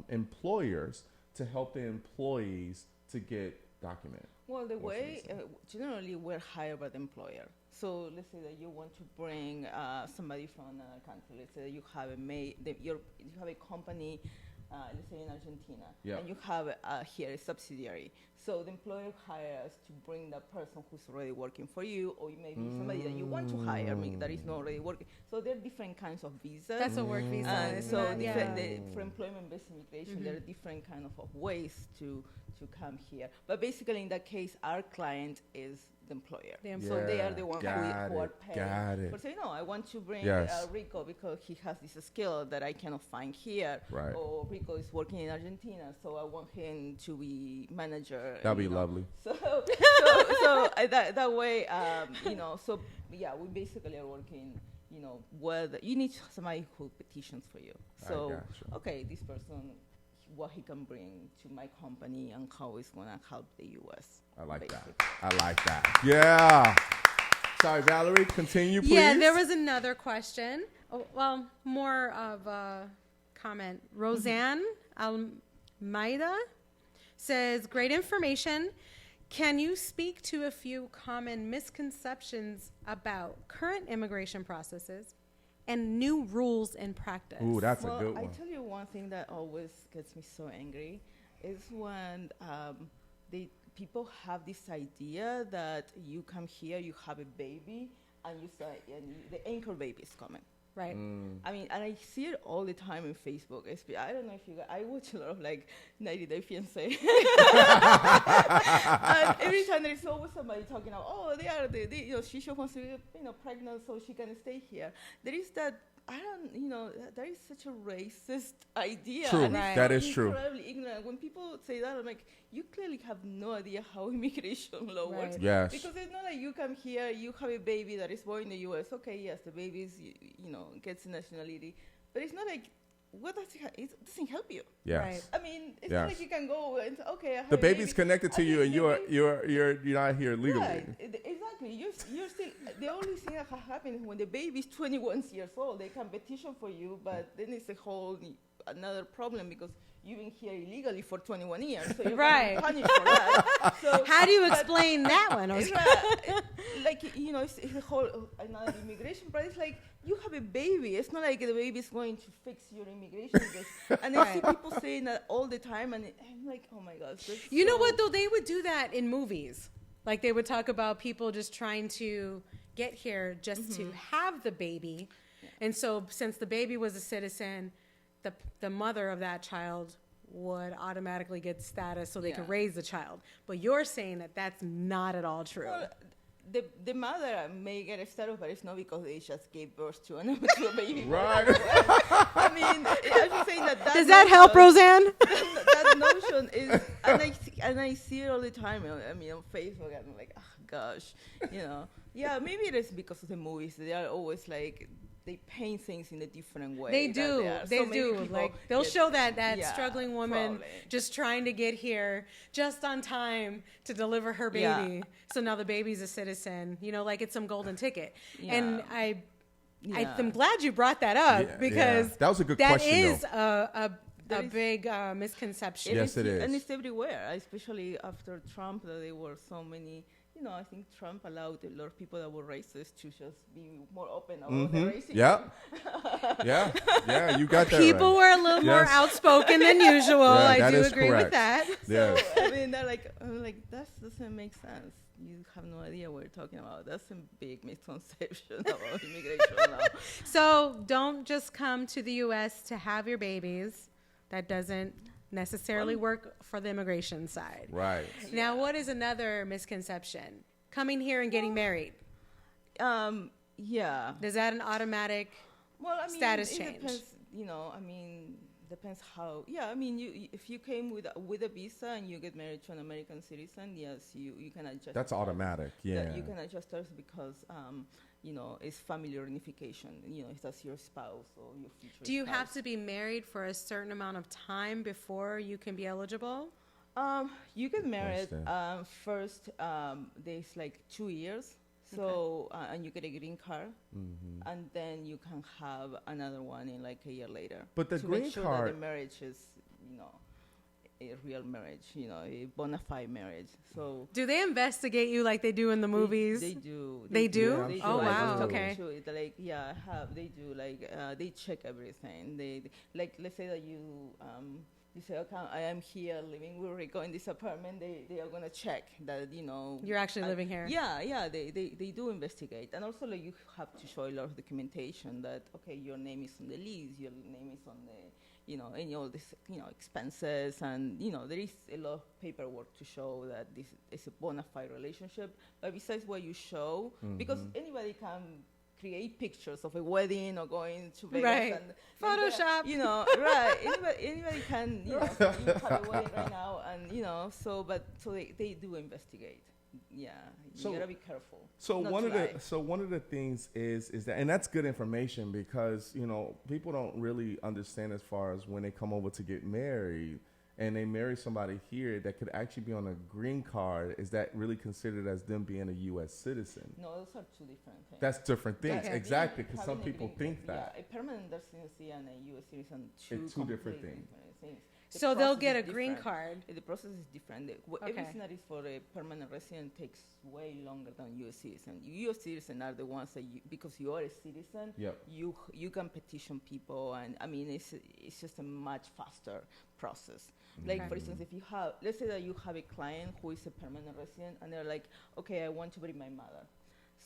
employers to help the employees to get documented? Well, the way generally we're hired by the employer. So let's say that you want to bring somebody from another country. Let's say that you have you have a company, let's say in Argentina, and you have here a subsidiary. So the employer hires to bring that person who's already working for you, or maybe somebody that you want to hire that is not already working. So there are different kinds of visas. That's a work visa. So for employment-based immigration, there are different kind of ways to come here. But basically, in that case, our client is the employer. So they are the ones who are paying. For say, no, I want to bring Rico because he has this skill that I cannot find here. Right. Or Rico is working in Argentina, so I want him to be manager. That'd be lovely. So that way, so yeah, we basically are working, whether you need somebody who petitions for you. So, okay, this person, what he can bring to my company and how it's going to help the U.S. I like basically. that. I like that. Yeah. Sorry, Valerie, continue, please. Yeah, there was another question. Oh, well, more of a comment. Roseanne Almeida says, great information. Can you speak to a few common misconceptions about current immigration processes and new rules in practice? Ooh, that's a good one. I tell you one thing that always gets me so angry is when people have this idea that you come here, you have a baby, and you say, the anchor baby is coming. Right. I mean, and I see it all the time in Facebook. I don't know if you guys, I watch a lot of 90 Day Fiancé. And every time there's always somebody talking about, she wants to be, pregnant so she can stay here. There is that, that is such a racist idea. True, and that is true. Incredibly ignorant. When people say that, I'm like, you clearly have no idea how immigration law works. Yes. Because it's not like you come here, you have a baby that is born in the U.S. Okay, yes, the baby is, gets nationality, but it's not like, it doesn't help you. Yes. Right. I mean, it's not like you can go and okay. I have the a baby's baby. connected to you, and you're not here legally. Right. Exactly. You're still. The only thing that happens is when the baby is 21 years old, they can petition for you, but then it's a whole another problem because you've been here illegally for 21 years, so you're right. punished for that. So, how do you explain that one? It's a whole another immigration, but it's like you have a baby. It's not like the baby is going to fix your immigration. And I see people saying that all the time, and I'm like, oh my gosh. You know what, though? They would do that in movies. Like they would talk about people just trying to get here just to have the baby. Yeah. And so since the baby was a citizen, the mother of that child would automatically get status so they could raise the child. But you're saying that that's not at all true. Well, the mother may get a status, but it's not because they just gave birth to a baby. Right. I mean, I'm just saying that. Does that help, Roseanne? That notion is, and I see it all the time. I mean, on Facebook, I'm like, oh, gosh, Yeah, maybe it is because of the movies. They are always like, they paint things in a different way. They do. They do. Like they'll show that struggling woman just trying to get here just on time to deliver her baby. So now the baby's a citizen. Like it's some golden ticket. Yeah. And I'm glad you brought that up because that was a good question. That is a big misconception. Yes, it is. And it's everywhere, especially after Trump, that there were so many. I think Trump allowed a lot of people that were racist to just be more open about their racism. Yeah, you got that People were a little more outspoken than usual. I do agree with that. So, I mean, I'm like, that doesn't make sense. You have no idea what you're talking about. That's a big misconception about immigration law. So don't just come to the U.S. to have your babies. That doesn't necessarily work for the immigration side. Right. Now, what is another misconception? Coming here and getting married. Yeah. Is that an automatic status change? Depends, depends how. Yeah, I mean, if you came with a visa and you get married to an American citizen, yes, you can adjust. That's automatic. Yeah. You can adjust us because is family reunification. If that's your spouse or your future Do you spouse. have to be married for a certain amount of time before you can be eligible? You get married Understand. first. There's like 2 years, so and you get a green card, and then you can have another one in like a year later. But the to green make sure card- that the marriage is, a real marriage, a bona fide marriage. So Do they investigate you like they do in the movies? They do. They do? Yeah, I'm They sure Oh, they wow. do. Okay. Like, they do. Like, they check everything. They like, let's say that you say, okay, I am here living with Rico in this apartment. They are gonna check that You're actually living here. Yeah. They do investigate, and also like you have to show a lot of documentation that okay, your name is on the lease, your name is on the and all this, expenses, and, there is a lot of paperwork to show that this is a bona fide relationship. But besides what you show, because anybody can create pictures of a wedding or going to Vegas Right. and Photoshop. Right. Anybody can, you have a wedding right now, and, so they do investigate. Yeah, So- you gotta be careful. So not one to of lie. the things is that, and that's good information because people don't really understand as far as when they come over to get married and they marry somebody here that could actually be on a green card. Is that really considered as them being a U.S. citizen? No, those are two different things. That's different things, Okay. exactly. Because some Having a people green think card, that. Yeah, a permanent residency and a U.S. citizen, It's two different things. The So they'll process get a is green different. card. The process is different. Okay. Everything that is for a permanent resident takes way longer than U.S. citizen. U.S. citizens are the ones that because you are a citizen, Yep. you can petition people, and I mean it's just a much faster process. Like Okay. for instance, if you have, let's say that you have a client who is a permanent resident, and they're like, okay, I want to bring my mother.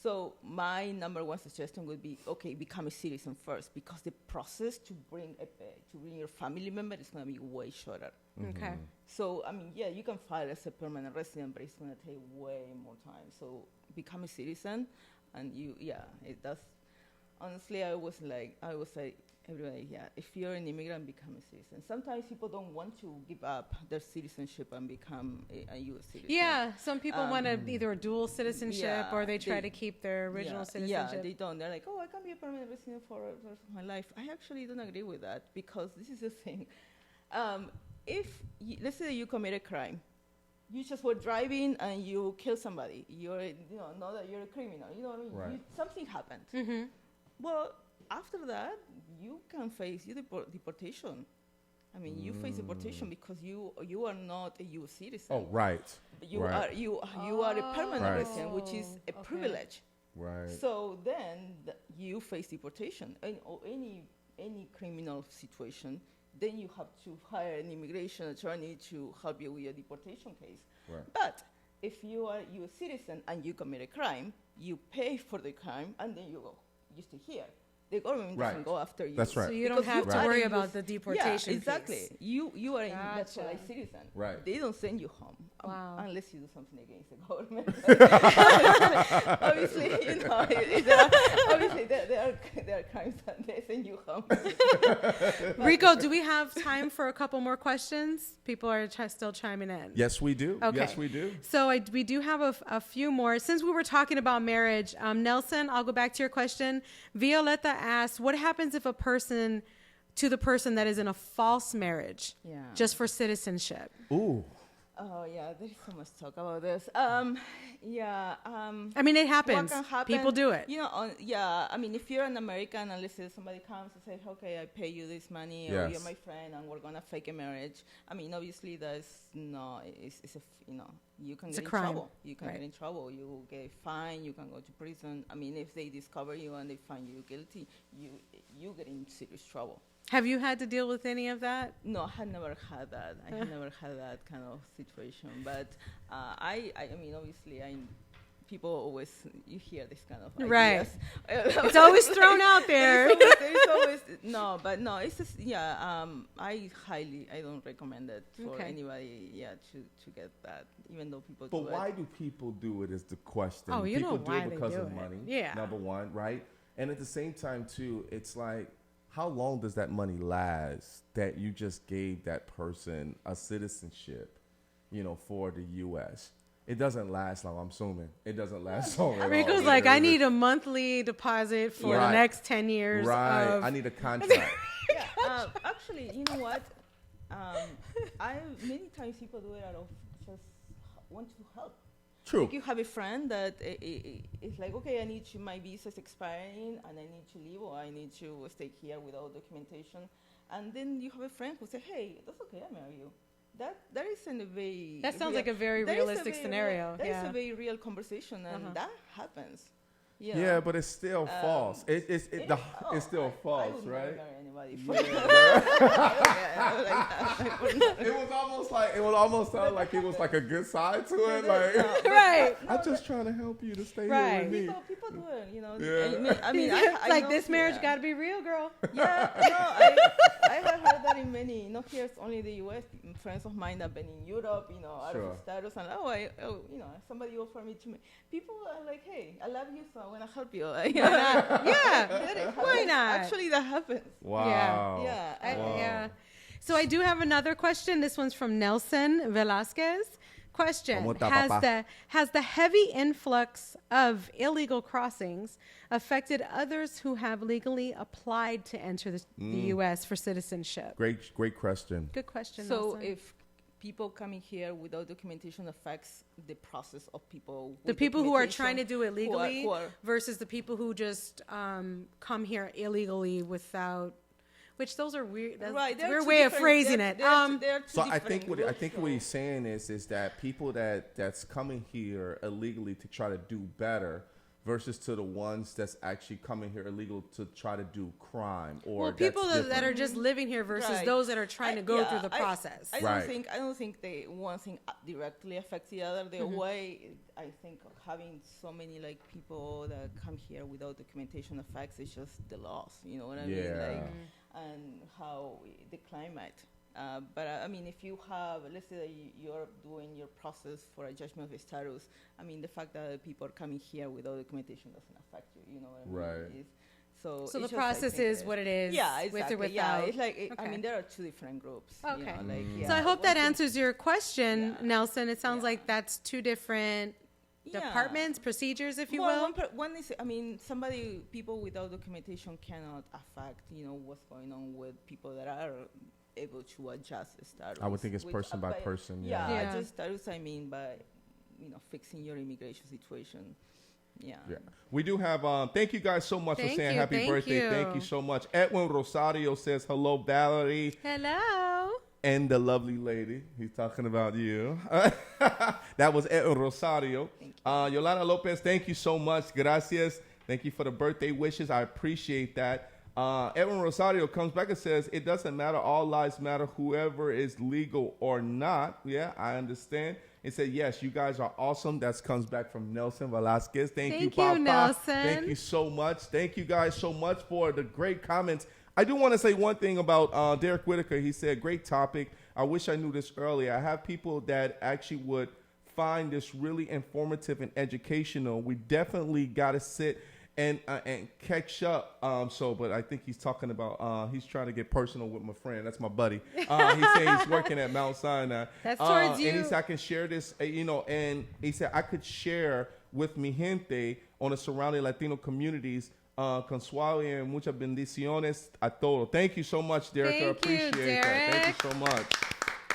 So my number one suggestion would be, okay, become a citizen first, because the process to bring your family member is going to be way shorter. Okay. So I mean, yeah, you can file as a permanent resident, but it's going to take way more time. So become a citizen, and it does. Honestly, I was like, everybody, if you're an immigrant, become a citizen. Sometimes people don't want to give up their citizenship and become a U.S. citizen. Yeah, some people want either a dual citizenship yeah, or they try they- to keep their original Yeah, citizenship. they don't. They're like, oh, I can be a permanent resident for the rest of my life. I actually don't agree with that, because this is the thing. Let's say you commit a crime, you just were driving and you kill somebody. You're, know that you're a criminal. You know what I mean? Right. Something happened. Mm-hmm. Well, after that, you can face deportation. I mean, you face deportation because you are not a U.S. citizen. Oh, right. You right. are a permanent Right. resident, which is a Okay. privilege. Right. So then you face deportation, or any criminal situation. Then you have to hire an immigration attorney to help you with your deportation case. Right. But if you are a U.S. citizen and you commit a crime, you pay for the crime, and then you stay here. The government Right. doesn't go after you. That's right. So you don't Because have you to are worry a about US the deportation Yeah, exactly. piece. You are a Gotcha. naturalized citizen. Right. They don't send you home. Wow. Unless you do something against the government. Obviously, obviously there are crimes that they send you home. Rico, do we have time for a couple more questions? People are still chiming in. Yes, we do. Okay. Yes, we do. So we do have a few more. Since we were talking about marriage, Nelson, I'll go back to your question. Violetta asked, what happens if the person that is in a false marriage Yeah. just for citizenship? Ooh. Oh yeah, there's so much talk about this. I mean, it happens. What can happen, People do it. I mean, if you're an American and let's say somebody comes and says, okay, I pay you this money, or Yes. you're my friend and we're gonna fake a marriage. I mean, obviously it's you can It's get a in crime. trouble. You can Right. get in trouble. You will get fined. You can go to prison. I mean, if they discover you and they find you guilty, you get in serious trouble. Have you had to deal with any of that? No, I had never had that. I had never had that kind of situation. But I mean, obviously, people always, you hear this kind of Right. ideas. It's always thrown out there. There's always, it's just, I don't recommend it for Okay. anybody, to get that, even though people But do why it. do people do it is the question. Oh, you people know why do it they because do of it. money. Yeah. Number one, right? And at the same time, too, it's like, how long does that money last that you just gave that person a citizenship, for the U.S.? it doesn't last long. I'm assuming it doesn't last so long. Rico's like, I need a monthly deposit for the Right. next 10 years. Right. I need a contract. Yeah, actually, you know what? Many times people do it out of just want to help. True. Like you have a friend that is like, okay, my visa is expiring and I need to leave or I need to stay here without documentation. And then you have a friend who says, hey, that's okay, I marry you. That isn't a very... That sounds like a very realistic scenario. That is yeah. a very real conversation, and that happens. Yeah, but it's still false. It's still false, I would right? never marry anybody for It was almost sound like it was like a good side to it. Like, Right. I'm just trying to help you to stay Right. here with me. People do it, you know. Yeah. I mean, I like know, this marriage yeah. got to be real, girl. Yeah, no, I have heard that in many, not here, it's only the U.S. Friends of mine that have been in Europe, you know, out Sure. of status, and you know, somebody offered me to me. People are like, hey, I love you, so I want to help you. Yeah. Why not? Actually, that happens. Wow. Yeah. Yeah. So I do have another question. This one's from Nelson Velasquez. Question: ¿Cómo está, Has the heavy influx of illegal crossings affected others who have legally applied to enter the U.S. for citizenship? Great question. Good question. So Nelson. if people coming here without documentation affects the process of people, the with people who are documentation, trying to do it legally who are versus the people who just come here illegally without, which those are weird. That's right, a weird way of phrasing it. So I think what he's saying is that people that's coming here illegally to try to do better versus to the ones that's actually coming here illegal to try to do crime or well, people that's that are just living here versus Right. those that are trying to go through the process. I Right. don't think the one thing directly affects the other. The way I think having so many like people that come here without documentation affects is just the laws. You know what I mean? Yeah. Like, and how the climate. But I mean, if you have, let's say that you're doing your process for a judgment of status, I mean, the fact that people are coming here without documentation doesn't affect you. You know what I mean? Right. So it's the just, process I think, is what it is. Yeah, with exactly. or without. Yeah, it's like I Okay. mean, there are two different groups. Okay. You know, like, So I hope that one thing- answers your question, Yeah. Nelson. It sounds Yeah. like that's two different Yeah. departments, procedures, if you Well, will. one is, I mean, people without documentation cannot affect, you know, what's going on with people that are able to adjust the status. I would think it's which person by apply- person. Yeah, Yeah. adjust status, I mean, by, you know, fixing your immigration situation. Yeah. We do have, thank you guys so much for Thank saying you, happy thank birthday. you. Thank you so much. Edwin Rosario says, hello, Valerie. Hello. And the lovely lady. He's talking about you. That was Edwin Rosario. Yolanda Lopez, thank you so much. Gracias. Thank you for the birthday wishes. I appreciate that. Edwin Rosario comes back and says, it doesn't matter. All lives matter, whoever is legal or not. Yeah, I understand. He said, yes, you guys are awesome. That comes back from Nelson Velasquez. Thank you, Papa. Nelson. Thank you so much. Thank you guys so much for the great comments. I do want to say one thing about Derek Whitaker. He said, great topic. I wish I knew this earlier. I have people that actually would find this really informative and educational. We definitely got to sit and catch up. But I think he's talking about, he's trying to get personal with my friend. That's my buddy. He said he's working at Mount Sinai. That's towards you. And he said, I can share this, and he said, I could share with mi gente on the surrounding Latino communities. Consuale and muchas bendiciones a todo. Thank you so much, Derek. I Thank you, appreciate that. Derek. Thank you so much.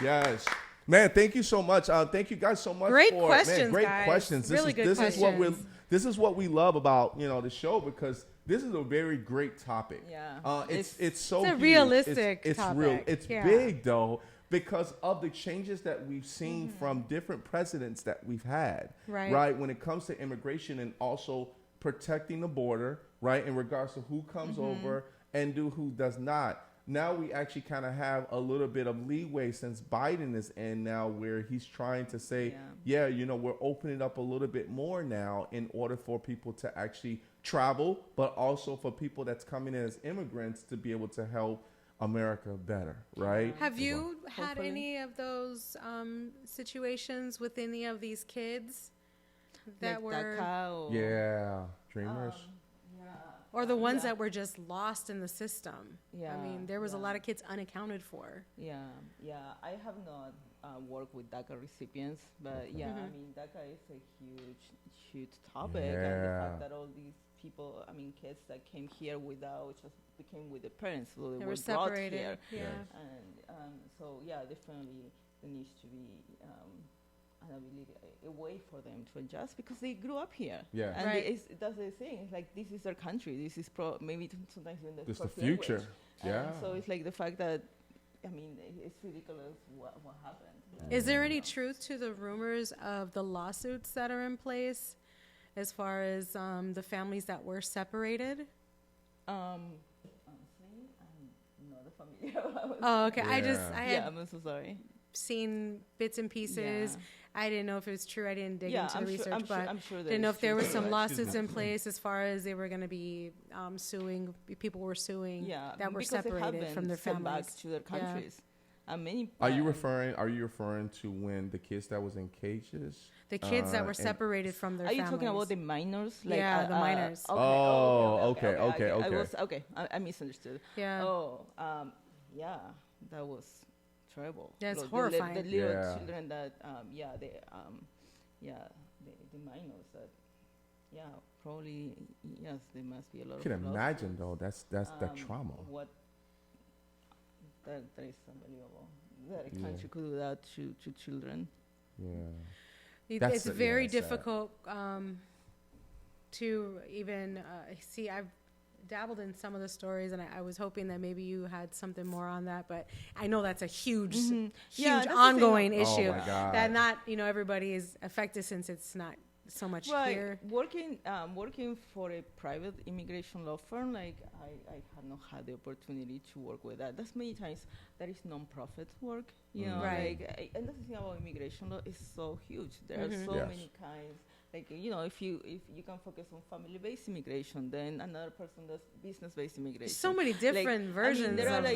Yes. Man, thank you so much. Thank you guys so much. Great for questions, man, great guys. questions. Really good this questions. This is what we love about the show, because this is a very great topic. Yeah. It's so It's a huge. realistic It's topic. real. It's Yeah. big though, because of the changes that we've seen from different presidents that we've had. Right. When it comes to immigration and also protecting the border, right, in regards to who comes over and who does not. Now we actually kind of have a little bit of leeway since Biden is in now, where he's trying to say, we're opening up a little bit more now in order for people to actually travel, but also for people that's coming in as immigrants to be able to help America better, right? Have you had Hopefully. any of those situations with any of these kids that Like were, DACA or, Yeah, dreamers. or the ones that were just lost in the system? Yeah, I mean, there was a lot of kids unaccounted for. Yeah, I have not work with DACA recipients, but yeah, I mean, DACA is a huge topic, and the fact that all these people, I mean, kids that came here without, just became with the parents, so they were brought here. And so yeah, definitely there needs to be an ability, a way for them to adjust because they grew up here. Yeah. And that's the thing. It's like this is their country. This is maybe sometimes even the This the first future. language. Yeah. So it's like the fact that, I mean, it's ridiculous what happened. Is there any truth to the rumors of the lawsuits that are in place as far as the families that were separated? Honestly, I'm not familiar. Oh, okay. Yeah. I had I'm so sorry. seen bits and pieces. I didn't know if it was true. I didn't dig into the research, but I'm sure didn't know if there was some lawsuits in place as far as they were going to be suing. People were suing that were separated from their families. Back to their countries. Many. Are you referring to when the kids that was in cages? The kids that were separated from their families. Are you talking about the minors? Like, the minors. Okay. I misunderstood. Yeah. Oh, yeah. That was terrible. That's horrifying. The little children that, the minors that, probably, yes, there must be a lot of. I can imagine though. That's that trauma. That is unbelievable. That a country could do that to children. Yeah. It's very difficult to even see. I've dabbled in some of the stories, and I was hoping that maybe you had something more on that, but I know that's a huge ongoing issue. Oh my God. That not everybody is affected since it's not so much here. Working for a private immigration law firm, like I have not had the opportunity to work with that. That's many times that is non-profit work, you know. Right. Like, and that's the thing about immigration law is so huge. There are so many kinds. Like, you know, if you can focus on family-based immigration, then another person does business-based immigration. So many different versions. I mean, there are of like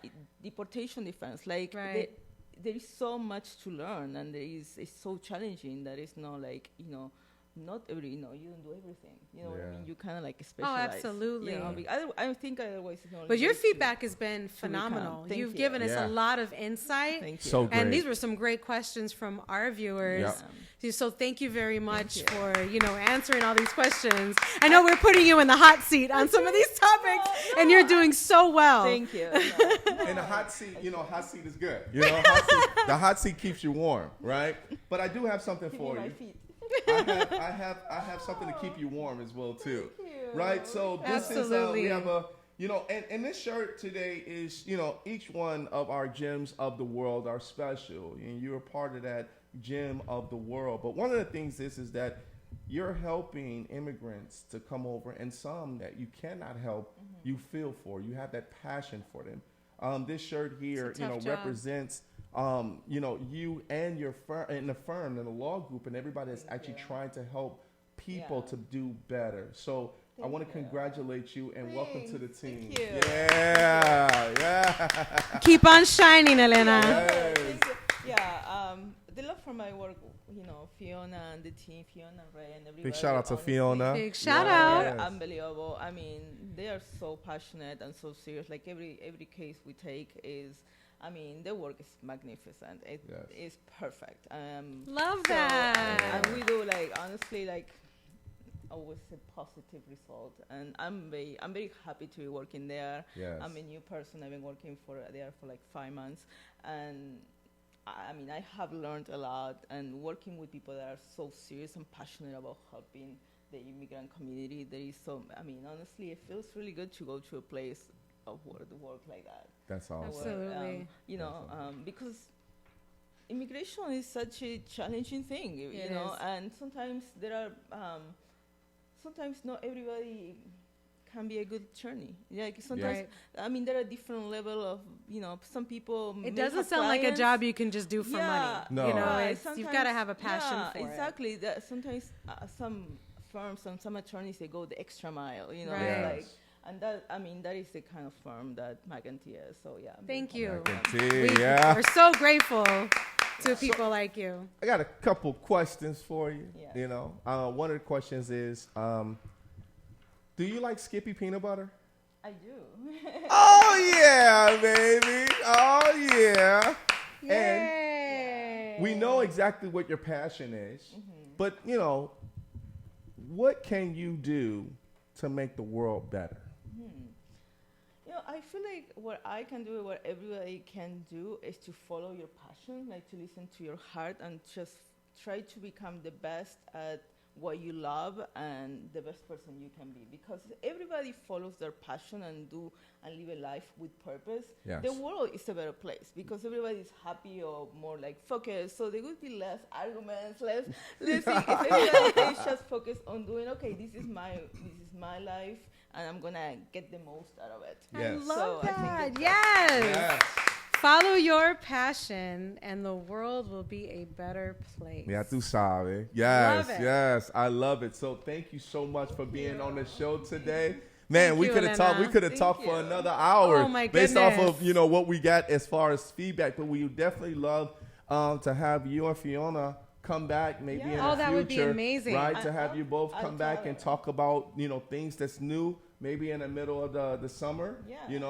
this. Deportation defense. Like there is so much to learn, and it's so challenging that it's not like, you know, not every, you know, you don't do everything. You know what I mean? You kind of like specialize. Oh, absolutely. You know, I think otherwise. But your feedback has been phenomenal. You've given us a lot of insight. Thank you. So great. And these were some great questions from our viewers. So thank you very much for, answering all these questions. I know we're putting you in the hot seat on some of these topics, and you're doing so well. Thank you. In the hot seat, hot seat is good. The hot seat keeps you warm, right? But I do have something for you. I have something to keep you warm as well too. Right? So this is we have a and this shirt today is, each one of our gems of the world are special, and you're a part of that gem of the world. But one of the things is that you're helping immigrants to come over, and some that you cannot help, you feel for. You have that passion for them. This shirt here, represents you and your firm and the firm and the law group and everybody that's actually trying to help people to do better. So I want to congratulate you and welcome to the team. Thank you. Yeah. Keep on shining, Elena. Yes. The love for my work, Fiona and the team, Fiona and Ray and everybody. Big shout out to honestly, Fiona. Big shout out. They're unbelievable. I mean, they are so passionate and so serious. Like every case we take is, I mean, their work is magnificent. It is perfect. Love that. And we do, like, honestly, like, always a positive result. And I'm very happy to be working there. Yes. I'm a new person. I've been working there for like 5 months. And I mean, I have learned a lot, and working with people that are so serious and passionate about helping the immigrant community. There is honestly, it feels really good to go to a place of work like that. That's awesome. Absolutely. Because immigration is such a challenging thing, It know, is. and sometimes there are, sometimes not everybody can be a good journey. Like sometimes, I mean, there are different level of, some people. It doesn't sound like a job you can just do for money. No. You've got to have a passion for it. Exactly. That sometimes some firms and some attorneys, they go the extra mile, Right. like. And that is the kind of firm that McEntee is. So yeah. Thank you. We're so grateful to people like you. I got a couple questions for you. Yeah. One of the questions is, do you like Skippy peanut butter? I do. Oh yeah, baby. Oh yeah. Yay. we know exactly what your passion is, but you know, what can you do to make the world better? You know, I feel like what I can do, what everybody can do, is to follow your passion, like to listen to your heart and just try to become the best at what you love and the best person you can be. Because everybody follows their passion and live a life with purpose. Yes. The world is a better place because everybody is happy or more like focused. So there would be less arguments, less if everybody is just focused on doing, okay, this is my life, and I'm gonna get the most out of it. Yes. I love So I think that. Yes. Yes. Follow your passion, and the world will be a better place. Yeah, tú sabes. Yes, Love it. yes, I love it. So thank you so much for being on the show today. Man, Thank we you, could have talked. We Elena. could have Thank talked for you. another hour, Oh, my based off goodness. of what we got as far as feedback. But we would definitely love to have you and Fiona come back, maybe in the Oh, that would be future, amazing. right? To have you both I'll come back tell and her. talk about things that's new. Maybe in the middle of the summer, Yeah.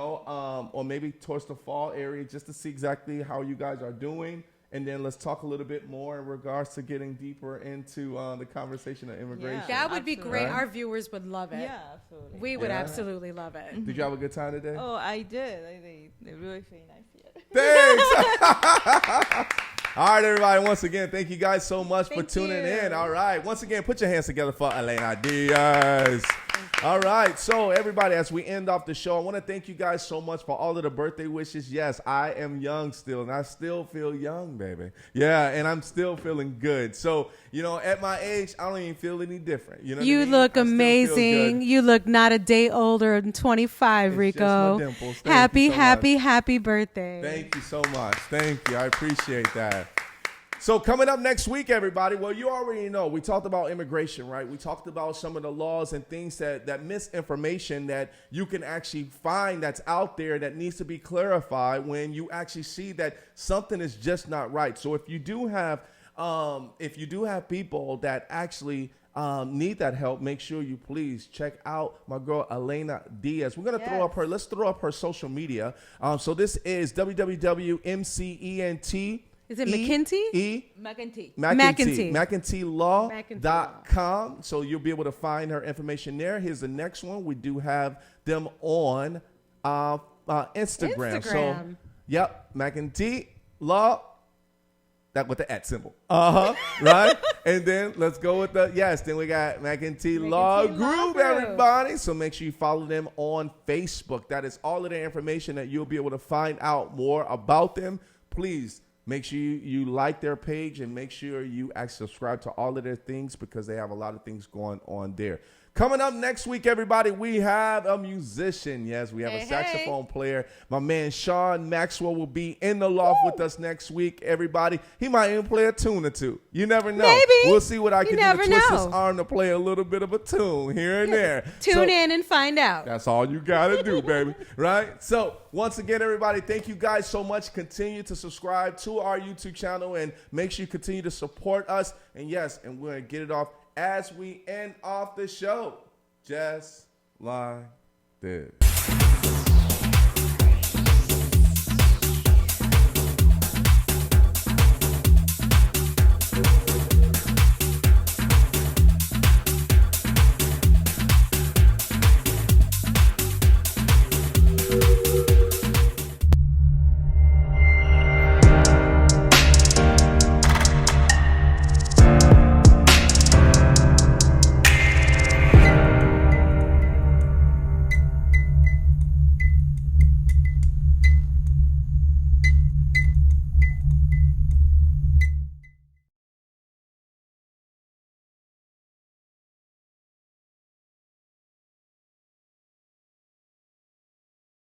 or maybe towards the fall area, just to see exactly how you guys are doing. And then let's talk a little bit more in regards to getting deeper into the conversation of immigration. That would be Absolutely. great. Right? Our viewers would love it. Yeah, absolutely. We would Yeah. absolutely love it. Did you have a good time today? Oh, I did. They really feel nice here. Thanks. All right, everybody. Once again, thank you guys so much for Thank tuning you. in. All right. Once again, put your hands together for Elena Diaz. All right. So, everybody, as we end off the show, I want to thank you guys so much for all of the birthday wishes. Yes, I am young still, and I still feel young, baby. Yeah, and I'm still feeling good. So, at my age, I don't even feel any different. You know what I You mean? look I still feel amazing. good. You look not a day older than 25, It's Rico. just my dimples. Thank Happy, you so happy, much. happy birthday. Thank you so much. Thank you. I appreciate that. So coming up next week, everybody, well, you already know, we talked about immigration, right? We talked about some of the laws and things that misinformation that you can actually find that's out there that needs to be clarified when you actually see that something is just not right. So if you do have people that actually need that help, make sure you please check out my girl Elena Diaz. We're gonna let's throw up her social media. So this is www.mcent. Is it McKinsey? McEntee. McEnteeLaw.com. So you'll be able to find her information there. Here's the next one. We do have them on Instagram. So, yep, McEntee Law. That with the @ symbol. Right? And then let's go with then we got McEntee Law Group, everybody. So make sure you follow them on Facebook. That is all of the information that you'll be able to find out more about them. Please make sure you like their page and make sure you actually subscribe to all of their things because they have a lot of things going on there. Coming up next week, everybody, we have a musician. Yes, we have a saxophone player. My man Sean Maxwell will be in the loft with us next week, everybody. He might even play a tune or two. You never know. Maybe. We'll see what I can do to twist know. his arm to play a little bit of a tune here and there. Tune in and find out. That's all you got to do, baby. Right? So, once again, everybody, thank you guys so much. Continue to subscribe to our YouTube channel and make sure you continue to support us. And yes, and we're going to get it off as we end off the show. Just like this.